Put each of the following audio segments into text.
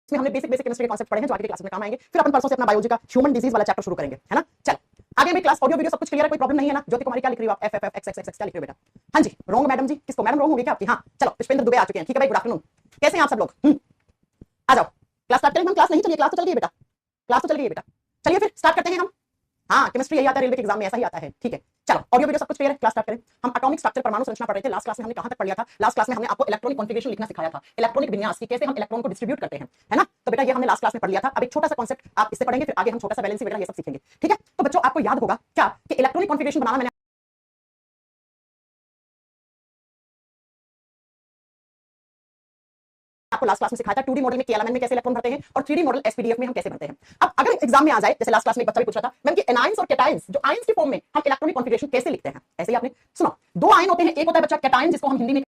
इसमें हमने basic chemistry के कॉन्सेप्ट पढ़े हैं जो आगे की क्लास में काम आएंगे। फिर अपन परसों से अपना बायोलॉजी का ह्यूमन डिजीज वाला चैप्टर शुरू करेंगे, है ना। चल आगे मेरी क्लास ऑडियो वीडियो सब कुछ क्लियर है, कोई प्रॉब्लम नहीं है ना। ज्योति कुमारी क्या लिख रही हो आप? एफ एक्स एक्स एक्स क्या लिख रही हो बेटा? हाँ जी रोंग मैडम जी, किसको मैडम रोंग होगी क्या आपकी? हाँ चलो पुष्पेंद्र दुबे आ चुके हैं, ठीक है भाई, गुड आफ्टरनून। कैसे हैं आप सब लोग? आ जाओ क्लास स्टार्ट करें हम। क्लास नहीं चलिए, क्लास तो चल रही है बेटा, क्लास तो चल रही है बेटा। चलिए फिर स्टार्ट करते हैं हम। हाँ केमिस्ट्री यही आता है, रेलवे के एग्जाम में ऐसा ही आता है, ठीक है। चलो ऑडियो वीडियो सब कुछ क्लियर है, क्लास स्टार्ट करें। हम एटॉमिक स्ट्रक्चर परमाणु संरचना पढ़ रहे थे। लास्ट क्लास में हमने कहां तक पढ़ लिया था? लास्ट क्लास में हमने आपको इलेक्ट्रॉनिक कॉन्फ़िगरेशन लिखना सिखाया था, इलेक्ट्रॉनिक विन्यास की कैसे हम इलेक्ट्रॉन को डिस्ट्रीब्यूट करते हैं, है ना। तो बेटा ये हमने लास्ट क्लास में पढ़ लिया था। अब एक छोटा सा कॉन्सेप्ट आप इससे पढ़ेंगे, फिर आगे हम छोटा सा बैलेंसिंग वगैरह ये सब सीखेंगे, ठीक है। तो बच्चों आपको याद होगा क्या कि इलेक्ट्रॉनिक कॉन्फ़िगरेशन बनाना मैंने आपको लास्ट क्लास में सिखाया था। 2D मॉडल में केएलएमएन में कैसे इलेक्ट्रॉन भरते हैं और 3D मॉडल एसपीडीएफ में हम कैसे भरते हैं। अब अगर एग्जाम में आ जाए, जैसे लास्ट क्लास में एक बच्चा भी पूछ रहा था मैम कि एनायंस और कैटायंस, जो आयंस की फॉर्म में हम इलेक्ट्रॉनिक कॉन्फ़िगरेशन कैसे लिखते हैं, ऐसे ही आपने सुनो। दो आयन होते हैं, एक होता है बच्चा कैटायन जिसको हम हिंदी में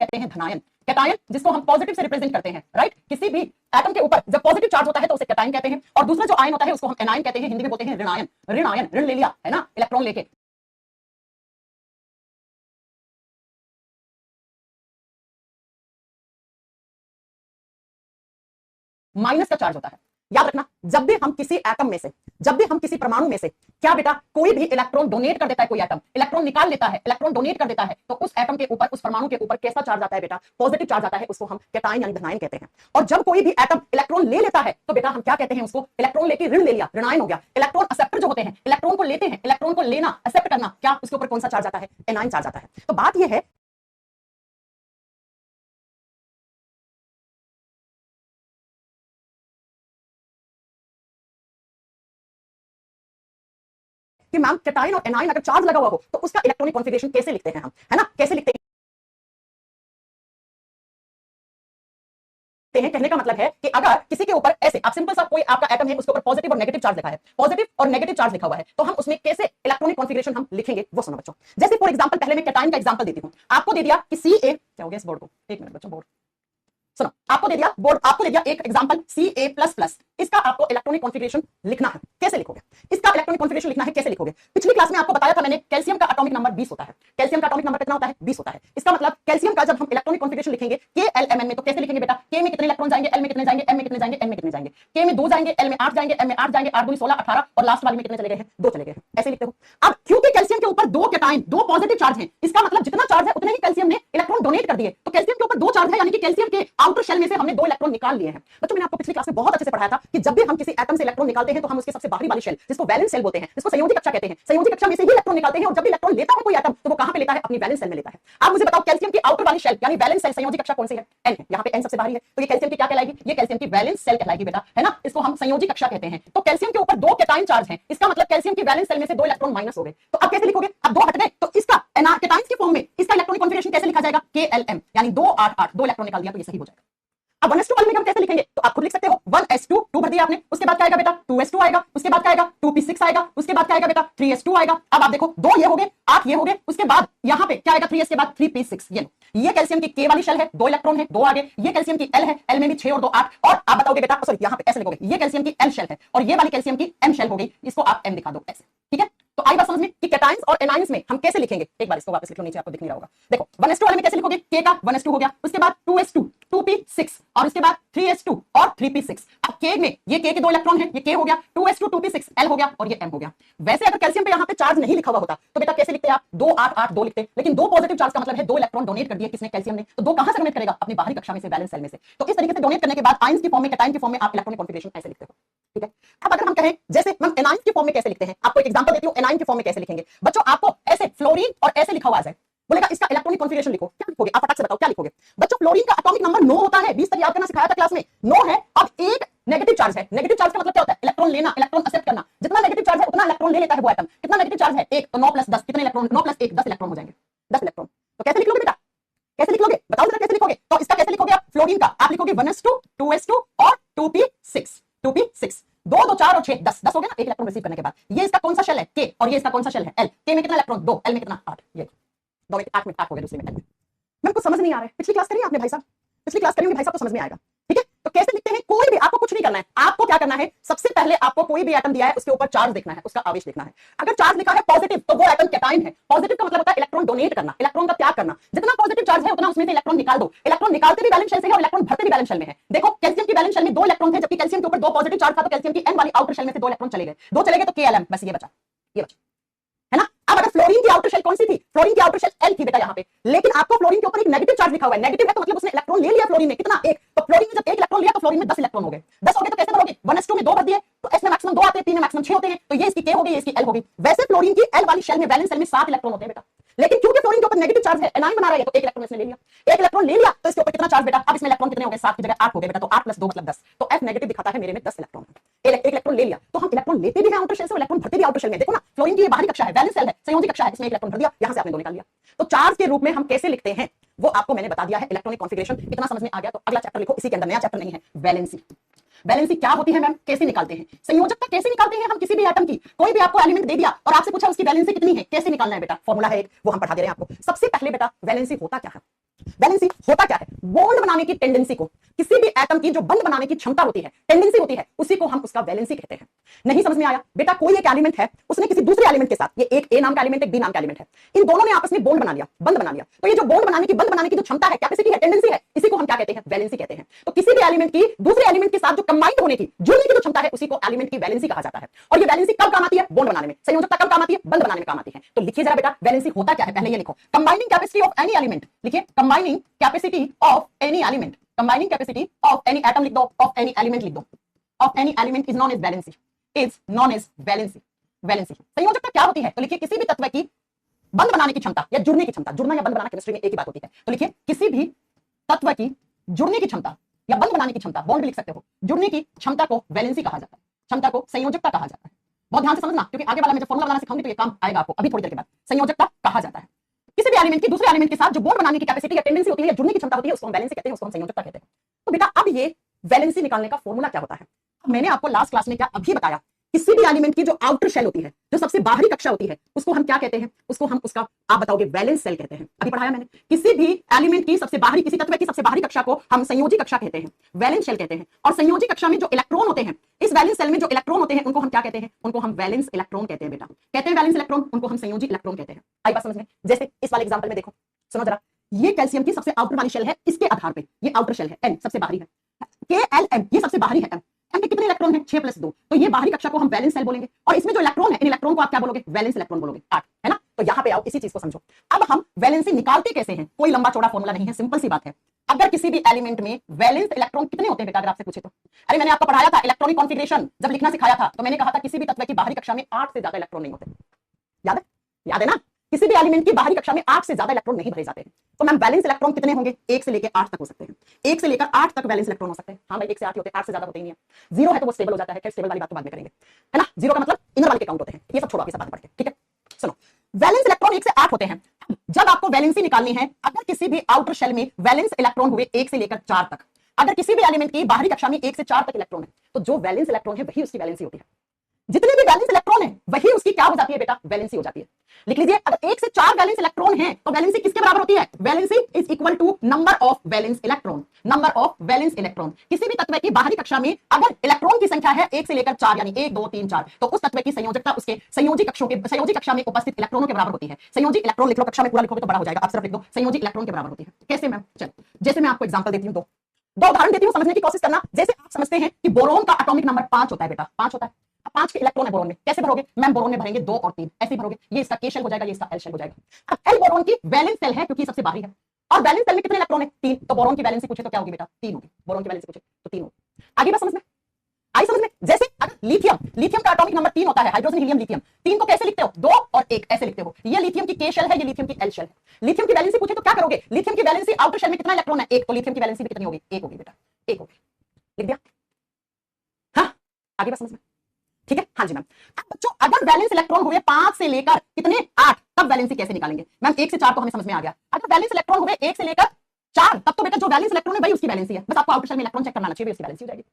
कहते हैं धनायन, कैटायन जिसको हम पॉजिटिव से रिप्रेजेंट करते हैं, राइट। किसी भी एटम के ऊपर जब पॉजिटिव चार्ज होता है तो उसे कैटायन कहते हैं, और दूसरा जो आयन होता है उसको हम एनायन कहते हैं, हिंदी में बोलते हैं ऋणायन। ऋणायन ऋण ले लिया, है ना, इलेक्ट्रॉन लेके माइनस का चार्ज होता है। याद रखना, जब भी हम किसी एटम में से, जब भी हम किसी परमाणु में से क्या बेटा कोई भी इलेक्ट्रॉन डोनेट कर देता है, कोई एटम इलेक्ट्रॉन निकाल लेता है, इलेक्ट्रॉन डोनेट कर देता है, तो उस एटम के ऊपर, उस परमाणु के ऊपर कैसा चार्ज आता है बेटा? पॉजिटिव चार्ज आता है, उसको हम कैटायन यानी धनायन कहते हैं। और जब कोई भी एटम इलेक्ट्रॉन ले लेता है तो बेटा हम क्या कहते हैं उसको? इलेक्ट्रॉन लेके ऋण ले लिया, ऋणायन हो गया। इलेक्ट्रॉन एक्सेप्टर जो होते हैं, इलेक्ट्रॉन को लेते हैं, इलेक्ट्रॉन को लेना, एक्सेप्ट करना, क्या उसके ऊपर कौन सा चार्ज आता है? एनायन चार्ज आता है। तो बात यह है कि मैम कैटायन और एनायन अगर चार्ज लगा हुआ हो तो उसका इलेक्ट्रॉनिक कॉन्फ़िगरेशन कैसे लिखते हैं हम, है ना, कैसे लिखते हैं। कहने का मतलब है कि अगर किसी के ऊपर ऐसे आप सिंपल सा कोई आपका एटम है, उसके ऊपर पॉजिटिव और नेगेटिव चार्ज लिखा है, पॉजिटिव और नेगेटिव चार्ज लिखा हुआ है, तो हम उसमें कैसे इलेक्ट्रॉनिक कॉन्फ़िगरेशन हम लिखेंगे वो सुनो बच्चों। जैसे फॉर एग्जांपल पहले मैं कैटायन का एग्जांपल देती हूं। आपको दे दिया कि सी ए, क्या हो गया इस बोर्ड को, एक मिनट बच्चों, बोर्ड सुनो, आपको दे दिया बोर्ड, आपको दे दिया एक एग्जांपल Ca++, इसका आपको इलेक्ट्रॉनिक कॉन्फ़िगरेशन लिखना है, कैसे लिखोगे? इसका इलेक्ट्रॉनिक कॉन्फ़िगरेशन लिखना है, कैसे लिखोगे? पिछली क्लास में आपको बताया था मैंने, कैल्शियम का एटॉमिक नंबर 20 होता है। कैल्शियम का एटॉमिक नंबर कितना होता है? 20 होता है। इसका मतलब कैल्शियम का जब हम इलेक्ट्रॉनिक कॉन्फ़िगरेशन लिखेंगे KLMN में, तो कैसे लिखेंगे बेटा? K में कितने इलेक्ट्रॉन जाएंगे, L में कितने जाएंगे, M में कितने जाएंगे, N में कितने जाएंगे? K में 2 जाएंगे, L में 8 जाएंगे, M में 8 जाएंगे, 8 2 16 18, और लास्ट वाले में कितने चले गए हैं? 2 चले गए हैं। ऐसे लिखते हो। अब क्योंकि कैल्शियम के ऊपर 2 कैटायन, 2 पॉजिटिव चार्ज हैं, इसका मतलब जितना चार्ज है उतने ही कैल्शियम ने इलेक्ट्रॉन डोनेट कर दिए। तो कैल्शियम के ऊपर 2 चार्ज है, यानी कि कैल्शियम के आउटर शेल में से हमने 2 इलेक्ट्रॉन निकाल लिए हैं। बच्चों मैंने आपको पिछली क्लास में बहुत अच्छे से पढ़ाया था कि जब भी हम किसी एटम से इलेक्ट्रॉन निकालते हैं तो हम उसके सबसे बाहरी वाली शेल, जिसको वैलेंस शेल बोलते हैं, जिसको संयोजी कक्षा कहते हैं, संयोजी कक्षा में से ही इलेक्ट्रॉन निकालते हैं। और जब भी इलेक्ट्रॉन लेता है कोई एटम तो वो कहां पे लेता है? अपनी वैलेंस शेल में लेता है। आप मुझे बताओ कैल्शियम की आउटर वाली शेल यानी वैलेंस शेल, संयोजी कक्षा कौन सी है? N है। यहाँ पे N सबसे बाहरी है, तो ये कैल्शियम की क्या कहलाएगी? ये कैल्शियम की वैलेंस शेल कहलाएगी बेटा, है ना। इसको हम संयोजी कक्षा कहते हैं। तो कैल्शियम के ऊपर 2 कैटायन चार्ज हैं, इसका मतलब कैल्शियम की वैलेंस शेल में से 2 इलेक्ट्रॉन माइनस हो गए। तो अब कैसे लिखोगे? अब 2 हट गए तो इसका कैटायंस की फॉर्म में इसका इलेक्ट्रॉनिक कॉन्फ़िगरेशन कैसे लिखा जाएगा? KLM यानी 2 8 8, 2 इलेक्ट्रॉन निकाल दिया तो ये सही हो जाएगा। अब 1s2 वाले में हम कैसे लिखेंगे? तो आप खुद लिख सकते हो 1s2, 2 भर दिया आपने, उसके बाद क्या आएगा बेटा? 2s2 आएगा, उसके बाद क्या आएगा? 2p6 आएगा, उसके बाद क्या आएगा बेटा? 3s2 आएगा। अब आप देखो 2 ये हो गए, 8 ये हो गए, उसके बाद यहाँ पे क्या आएगा? 3s के बाद 3p6। ये कैल्शियम की K वाली शेल है, 2 इलेक्ट्रॉन है, 2 आगे। ये कैल्शियम की L है, L में भी 6 और 2 8। और आप बताओगे बेटा, सॉरी यहाँ पे S लिखोगे, ये कैल्शियम की L शेल है और ये वाली कैल्शियम की M शेल हो गई, इसको आप M दिखा दो ऐसे, ठीक है। तो आई बात समझ में कि कैटायंस और एनायंस में हम कैसे लिखेंगे? एक बार इसको वापस लिख लो, नीचे आपको दिख नहीं रहा होगा। देखो 1s2 वाले में कैसे लिखोगे? K का 1s2 हो गया, उसके बाद 2s2, 2p6, और उसके बाद 3s2 और 3p6। अब K में ये K के 2 इलेक्ट्रॉन है, ये K हो गया, 2s2 2p6 L हो गया और ये M हो गया। वैसे अगर कैल्शियम पे यहाँ पे चार्ज नहीं लिखा हुआ होता तो बेटा कैसे लिखते आप? 2 8 8 2 लिखते, लेकिन 2 पॉजिटिव चार्ज का मतलब है 2 इलेक्ट्रॉन डोनेट कर दिए किसने? कैल्शियम ने। तो 2 कहां से डोनेट करेगा? अपनी बाहरी कक्षा में से, वैलेंस शेल में से। तो इस तरीके से डोनेट करने के बाद आयंस की फॉर्म में, कैटायन की फॉर्म में आप इलेक्ट्रॉनिक कॉन्फ़िगरेशन ऐसे लिखते हो, ठीक है। अब अगर हम कहें जैसे हम एनायन की फॉर्म में कैसे लिखते हैं, आपको एक एग्जांपल देती हूं एनायन की फॉर्म में कैसे लिखेंगे। बच्चों आपको ऐसे फ्लोरीन और ऐसे लिखा हुआ है, बोलेगा इसका इलेक्ट्रॉनिक कॉन्फ़िगरेशन लिखो, क्या लिखोगे? आप फटाक से बताओ क्या लिखोगे? बच्चों फ्लोरीन का एटॉमिक नंबर 9 होता है, 20 तक याद करना सिखाया था क्लास में, 9 है। अब एक नेगेटिव चार्ज है, नेगेटिव चार्ज का मतलब क्या होता है? इलेक्ट्रॉन लेना, इलेक्ट्रॉन एक्सेप्ट करना। जितना नेगेटिव चार्ज है उतना इलेक्ट्रॉन ले लेता है वो एटम। कितना नेगेटिव चार्ज है? 1, तो 9 + 10 कितने इलेक्ट्रॉन? 9 + 1 10 इलेक्ट्रॉन हो जाएंगे, 10 इलेक्ट्रॉन। तो कैसे लिख लोगे बेटा? कैसे लिख लोगे? बताओ जरा कैसे लिखोगे? तो इसका कैसे लिखोगे आप? फ्लोरीन का आप लिखोगे 1s2, 2s2 और 2p6, 2p6, 2 2 4 और 6 10 10 हो गया ना, एक इलेक्ट्रॉन रिसीव करने के बाद। ये इसका कौन सा शेल है? K, और ये इसका कौन सा शेल है? L। K में कितना इलेक्ट्रॉन? 2, L में कितना? 8। ये 2 में 8 में 8 हो गया, दूसरे में L में। मैं कुछ समझ नहीं आ रहा है, पिछली क्लास करी आपने भाई साहब, पिछली क्लास करी होगी भाई साहब, तो समझ में आएगा, ठीक है। तो कैसे लिखते हैं? कोई भी आपको कुछ नहीं करना है, आपको क्या करना है? सबसे पहले आपको कोई भी एटम दिया है उसके ऊपर चार्ज देखना है, उसका आवेश देखना है। अगर चार्ज लिखा है पॉजिटिव तो वो एटम कैटायन है। पॉजिटिव का मतलब होता है इलेक्ट्रॉन डोनेट करना, इलेक्ट्रॉन का त्याग करना। जितना पॉजिटिव चार्ज है उतना उसमें से इलेक्ट्रॉन निकाल दो। इलेक्ट्रॉन निकालते भी वैलेंस शेल से है और इलेक्ट्रॉन भरते भी वैलेंस शेल में है। देखो कैल्शियम की वैलेंस शेल में 2 इलेक्ट्रॉन थे, जबकि कैल्शियम के ऊपर 2 पॉजिटिव चार्ज था, तो कैल्शियम की n वाली आउटर शेल में से 2 इलेक्ट्रॉन चले गए, 2 चले गए तो KLM, बस ये बचा, है ना। अब अगर फ्लोरीन की आउटर शेल कौन सी थी? फ्लोरीन की आउटर शेल L थी बेटा यहाँ पे, लेकिन आपको फ्लोरीन के ऊपर एक नेगेटिव चार्ज लिखा हुआ है। नेगेटिव है तो मतलब उसने इलेक्ट्रॉन ले लिया फ्लोरीन ने, कितना? 1। तो फ्लोरीन में जब 1 इलेक्ट्रॉन लिया तो फ्लोरीन में 10 इलेक्ट्रॉन हो गए। 10 हो गए तो कैसे भरोगे? 1s2 में 2 भर दिए तो s में मैक्सिमम 2 आते हैं, 3 में मैक्सिमम 6 होते हैं, तो ये इसकी K हो गई, ये इसकी L हो गई। वैसे फ्लोरीन की L वाली शेल में, वैलेंस शेल में 7 इलेक्ट्रॉन होते हैं बेटा, लेकिन क्योंकि फ्लोरीन के ऊपर नेगेटिव चार्ज है, एनायन बना रहा है, तो 1 इलेक्ट्रॉन इसने ले लिया। 1 इलेक्ट्रॉन ले लिया तो इसके ऊपर कितना चार्ज बेटा? अब इसमें इलेक्ट्रॉन कितने हो गए? 7 की जगह 8 हो गए बेटा, तो 8 + 2 मतलब 10। तो F नेगेटिव दिखाता है, मेरे में 10 इलेक्ट्रॉन है। 1 इलेक्ट्रॉन ले लिया तो हम इलेक्ट्रॉन लेते भी हैं आउटर शेल से, इलेक्ट्रॉन भरते भी आउटर शेल में। देखो ना, फ्लोरीन की ये बाहरी कक्षा है, वैलेंस शेल है, संयोजी कक्षा है, इसमें 1 इलेक्ट्रॉन भर दिया, यहां से आपने 2 निकाल लिया। तो चार्ज के रूप में हम कैसे लिखते हैं वो आपको मैंने बता दिया है, इलेक्ट्रॉनिक कॉन्फिगरेशन। इतना समझ में आ गया तो अगला चैप्टर लिखो, इसी के अंदर, नया चैप्टर नहीं है, वैलेंसी। वैलेंसी क्या होती है मैम, कैसे निकालते हैं? संयोजकता कैसे निकालते हैं हम किसी भी एटम की? कोई भी आपको एलिमेंट दे दिया और आपसे पूछा उसकी वैलेंसी कितनी है, कैसे निकालना है बेटा? फॉर्मूला है एक, वो हम पढ़ा दे रहे हैं आपको। सबसे पहले बेटा वैलेंसी होता क्या है? वैलेंसी होता क्या है? बॉन्ड बनाने की टेंडेंसी को, किसी भी एटम की जो बंध बनाने की क्षमता होती है, टेंडेंसी होती है, उसी को हम उसका वैलेंसी कहते हैं। नहीं समझ में आया बेटा? कोई एक एलिमेंट है, उसने किसी दूसरे एलिमेंट के साथ, ये एक A नाम का एलिमेंट, एक B नाम का एलिमेंट है, इन दोनों ने आपस में बॉन्ड बना लिया, बंध बना लिया। तो ये जो बॉन्ड बनाने की, बंध बनाने की जो क्षमता है, कैपेसिटी है, टेंडेंसी है, इसी को हम क्या कहते हैं? वैलेंसी कहते हैं। तो किसी भी एलिमेंट की दूसरे एलिमेंट के साथ जो कंबाइंड होने की, जुड़ने की जो क्षमता है, उसी को एलिमेंट की वैलेंसी कहा जाता है। और ये वैलेंसी कब काम आती है? बॉन्ड बनाने में। संयोजकता कब काम आती है? बंध बनाने में काम आती है। तो लिखिए जरा बेटा, वैलेंसी होता क्या है, पहले ये लिखो। Combining capacity of any element, लिखिए combining capacity of any element, combining capacity of any atom लिख दो, ऑफ एनी एलिमेंट लिख दो, of any element is known as valency, is known as valency. Valency संयोजकता क्या होती है? तो लिखिए किसी भी तत्व की बंध बनाने की क्षमता या जुड़ने की क्षमता, जुड़ना या बंध बनाना केमिस्ट्री में एक ही बात होती है। तो लिखिए किसी भी तत्व की जुड़ने की क्षमता या बंध बनाने की क्षमता, बॉन्ड भी लिख सकते हो, जुड़ने की क्षमता को वैलेंसी कहा जाता है, क्षमता को संयोजकता कहा जाता है। बहुत ध्यान से समझना, क्योंकि आगे वाला मैं जब फॉर्मूला बनाना सिखाऊंगी तो ये काम आएगा आपको, अभी थोड़ी देर के बाद। संयोजकता कहा जाता है किसी भी एलिमेंट की दूसरे एलिमेंट के साथ जो बॉन्ड बनाने की कैपेसिटी या टेंडेंसी होती है, जुड़ने की क्षमता होती है, उसको हम वैलेंसी कहते हैं, उसको हम संयोजकता कहते हैं। तो बेटा अब ये वैलेंसी निकालने का फॉर्मूला क्या होता है? मैंने आपको लास्ट क्लास में क्या अभी बताया, किसी भी एलिमेंट की जो आउटर शेल होती है, जो सबसे बाहरी कक्षा होती है, उसको हम क्या कहते हैं? उसको हम उसका, आप बताओगे, वैलेंस शेल कहते हैं। अभी पढ़ाया मैंने, किसी भी एलिमेंट की सबसे बाहरी, किसी तत्व की सबसे बाहरी कक्षा को हम संयोजी कक्षा कहते हैं, वैलेंस शेल कहते हैं। और संयोजी कक्षा में जो इलेक्ट्रॉन होते हैं, इस वैलेंस शेल में जो इलेक्ट्रॉन होते हैं, उनको हम क्या कहते हैं? उनको हम वैलेंस इलेक्ट्रॉन कहते हैं बेटा, कहते हैं वैलेंस इलेक्ट्रॉन, उनको हम संयोजी इलेक्ट्रॉन कहते हैं। आई बात समझ में? जैसे इस वाले एग्जांपल में देखो, सुनो जरा, ये कैल्शियम की सबसे आउटर वाली शेल है, इसके आधार पे ये आउटर शेल है, N सबसे बाहरी है, KLM ये सबसे बाहरी है, M में कितने इलेक्ट्रॉन हैं? 6 + 2, तो ये बाहरी कक्षा को हम वैलेंस शेल बोलेंगे। और इसमें जो इलेक्ट्रॉन है, इन इलेक्ट्रॉन को आप क्या बोलोगे? वैलेंस इलेक्ट्रॉन बोलोगे, 8, है ना। तो यहाँ पे आओ, इसी चीज को समझो। अब हम वैलेंसी निकालते कैसे हैं? कोई लंबा चौड़ा फॉर्मूला नहीं है, सिंपल सी बात है। अगर किसी भी एलिमेंट में वैलेंस इलेक्ट्रॉन कितने होते हैं बेटा, अगर आपसे पूछे तो? अरे मैंने आपको पढ़ाया था इलेक्ट्रॉनिक कॉन्फिगरेशन, जब लिखना सिखाया था तो मैंने कहा था किसी भी तत्व की बाहरी कक्षा में 8 से ज्यादा इलेक्ट्रॉन नहीं होते। याद है? याद है ना? किसी भी एलिमेंट की बाहरी कक्षा में 8 से ज्यादा इलेक्ट्रॉन नहीं भरे जाते हैं। तो मैम वैलेंस इलेक्ट्रॉन कितने होंगे? 1 से लेकर 8 तक हो सकते हैं, 1 से लेकर 8 तक वैलेंस इलेक्ट्रॉन हो सकते हैं। हाँ भाई 1 से 8 ही होते हैं, 8 से ज्यादा होते ही नहीं है। 0 है तो वो स्टेबल हो जाता है, खैर स्टेबल वाली बात तो बाद में करेंगे, है ना। 0 का मतलब इनर वाले के काउंट होते हैं, ये सब छोड़ो, ये सब बात पढ़ के, ठीक है। सुनो, वैलेंस इलेक्ट्रॉन 1 से 8 होते हैं। जब आपको वैलेंसी निकालनी है, अगर किसी भी आउटर शेल में वैलेंस इलेक्ट्रॉन हुए 1 से लेकर 4 तक, अगर किसी भी एलिमेंट की बाहरी कक्षा में 1 से 4 तक इलेक्ट्रॉन है, तो जो वैलेंस इलेक्ट्रॉन है वही उसकी वैलेंसी होती है। जितने भी वैलेंस इलेक्ट्रॉन है वही उसकी क्या हो जाती है बेटा? वैलेंसी हो जाती है। लिख लीजिए, अगर 1 से 4 वैलेंस इलेक्ट्रॉन है तो वैलेंसी किसके बराबर होती है? Valency is equal to number of valence electron, number of valence electron. किसी भी तत्व की बाहरी कक्षा में अगर इलेक्ट्रॉन की संख्या है 1 से लेकर 4, यानी 1 2 3 4, तो उस तत्व की संयोजकता उसके संयोजी कक्षा में उपस्थित इलेक्ट्रॉनों के बराबर होती है। संयोजी इलेक्ट्रॉन लिख लो, कक्षा में पूरा लिखोगे तो बड़ा हो जाएगा, आप सिर्फ लिख दो संयोजी इलेक्ट्रॉन के बराबर होती है। कैसे मैम? चलो, जैसे मैं आपको एग्जांपल देती हूं, दो उदाहरण देती हूं, समझने की कोशिश करना। जैसे आप समझते हैं कि बोरोन का एटॉमिक नंबर 5 होता है बेटा, 5 होता है। 5 के इलेक्ट्रॉन है बोरोन में, कैसे भरोगे? मैम बोरोन में भरेंगे 2 और 3, ऐसे भरोगे। ये इसका K शेल हो जाएगा, ये इसका L शेल हो जाएगा। अब L बोरोन की वैलेंस शेल है क्योंकि सबसे बाहरी है, और वैलेंस शेल में कितने इलेक्ट्रॉन है? 3, तो बोरोन की वैलेंसी पूछे तो क्या होगी बेटा? 3 होगी। बोरोन की वैलेंसी पूछे तो 3 होगी। आगे बात समझ में आई? समझ में? जैसे अगर लिथियम का एटॉमिक नंबर 3 होता है, हाइड्रोजन हीलियम लिथियम, 3 को कैसे लिखते हो? 2 और 1 ऐसे लिखते हो। ये लिथियम की K शेल है, ये लिथियम की L शेल है। लिथियम की वैलेंसी पूछे तो क्या करोगे? लिथियम की वैलेंसी आउटर शेल में कितना इलेक्ट्रॉन है? 1, तो लिथियम की वैलेंसी भी कितनी होगी? 1 होगी बेटा, 1 होगी। लिख दिया? हाँ, आगे बात समझ में? ठीक है, हाँ जी मैम। अब बच्चों अगर वैलेंस इलेक्ट्रॉन हुए 5 से लेकर कितने 8, तब वैलेंसी कैसे निकालेंगे? मैम 1 से 4 तो हमें समझ में आ गया। अगर वैलेंस इलेक्ट्रॉन हुए 1 से लेकर 4, तब तो बेटा जो वैलेंस इलेक्ट्रॉन है वही उसकी वैलेंसी है, बस आपको आउटर शेल में इलेक्ट्रॉन चेक करना चाहिए, उसकी वैलेंसी हो जाएगी।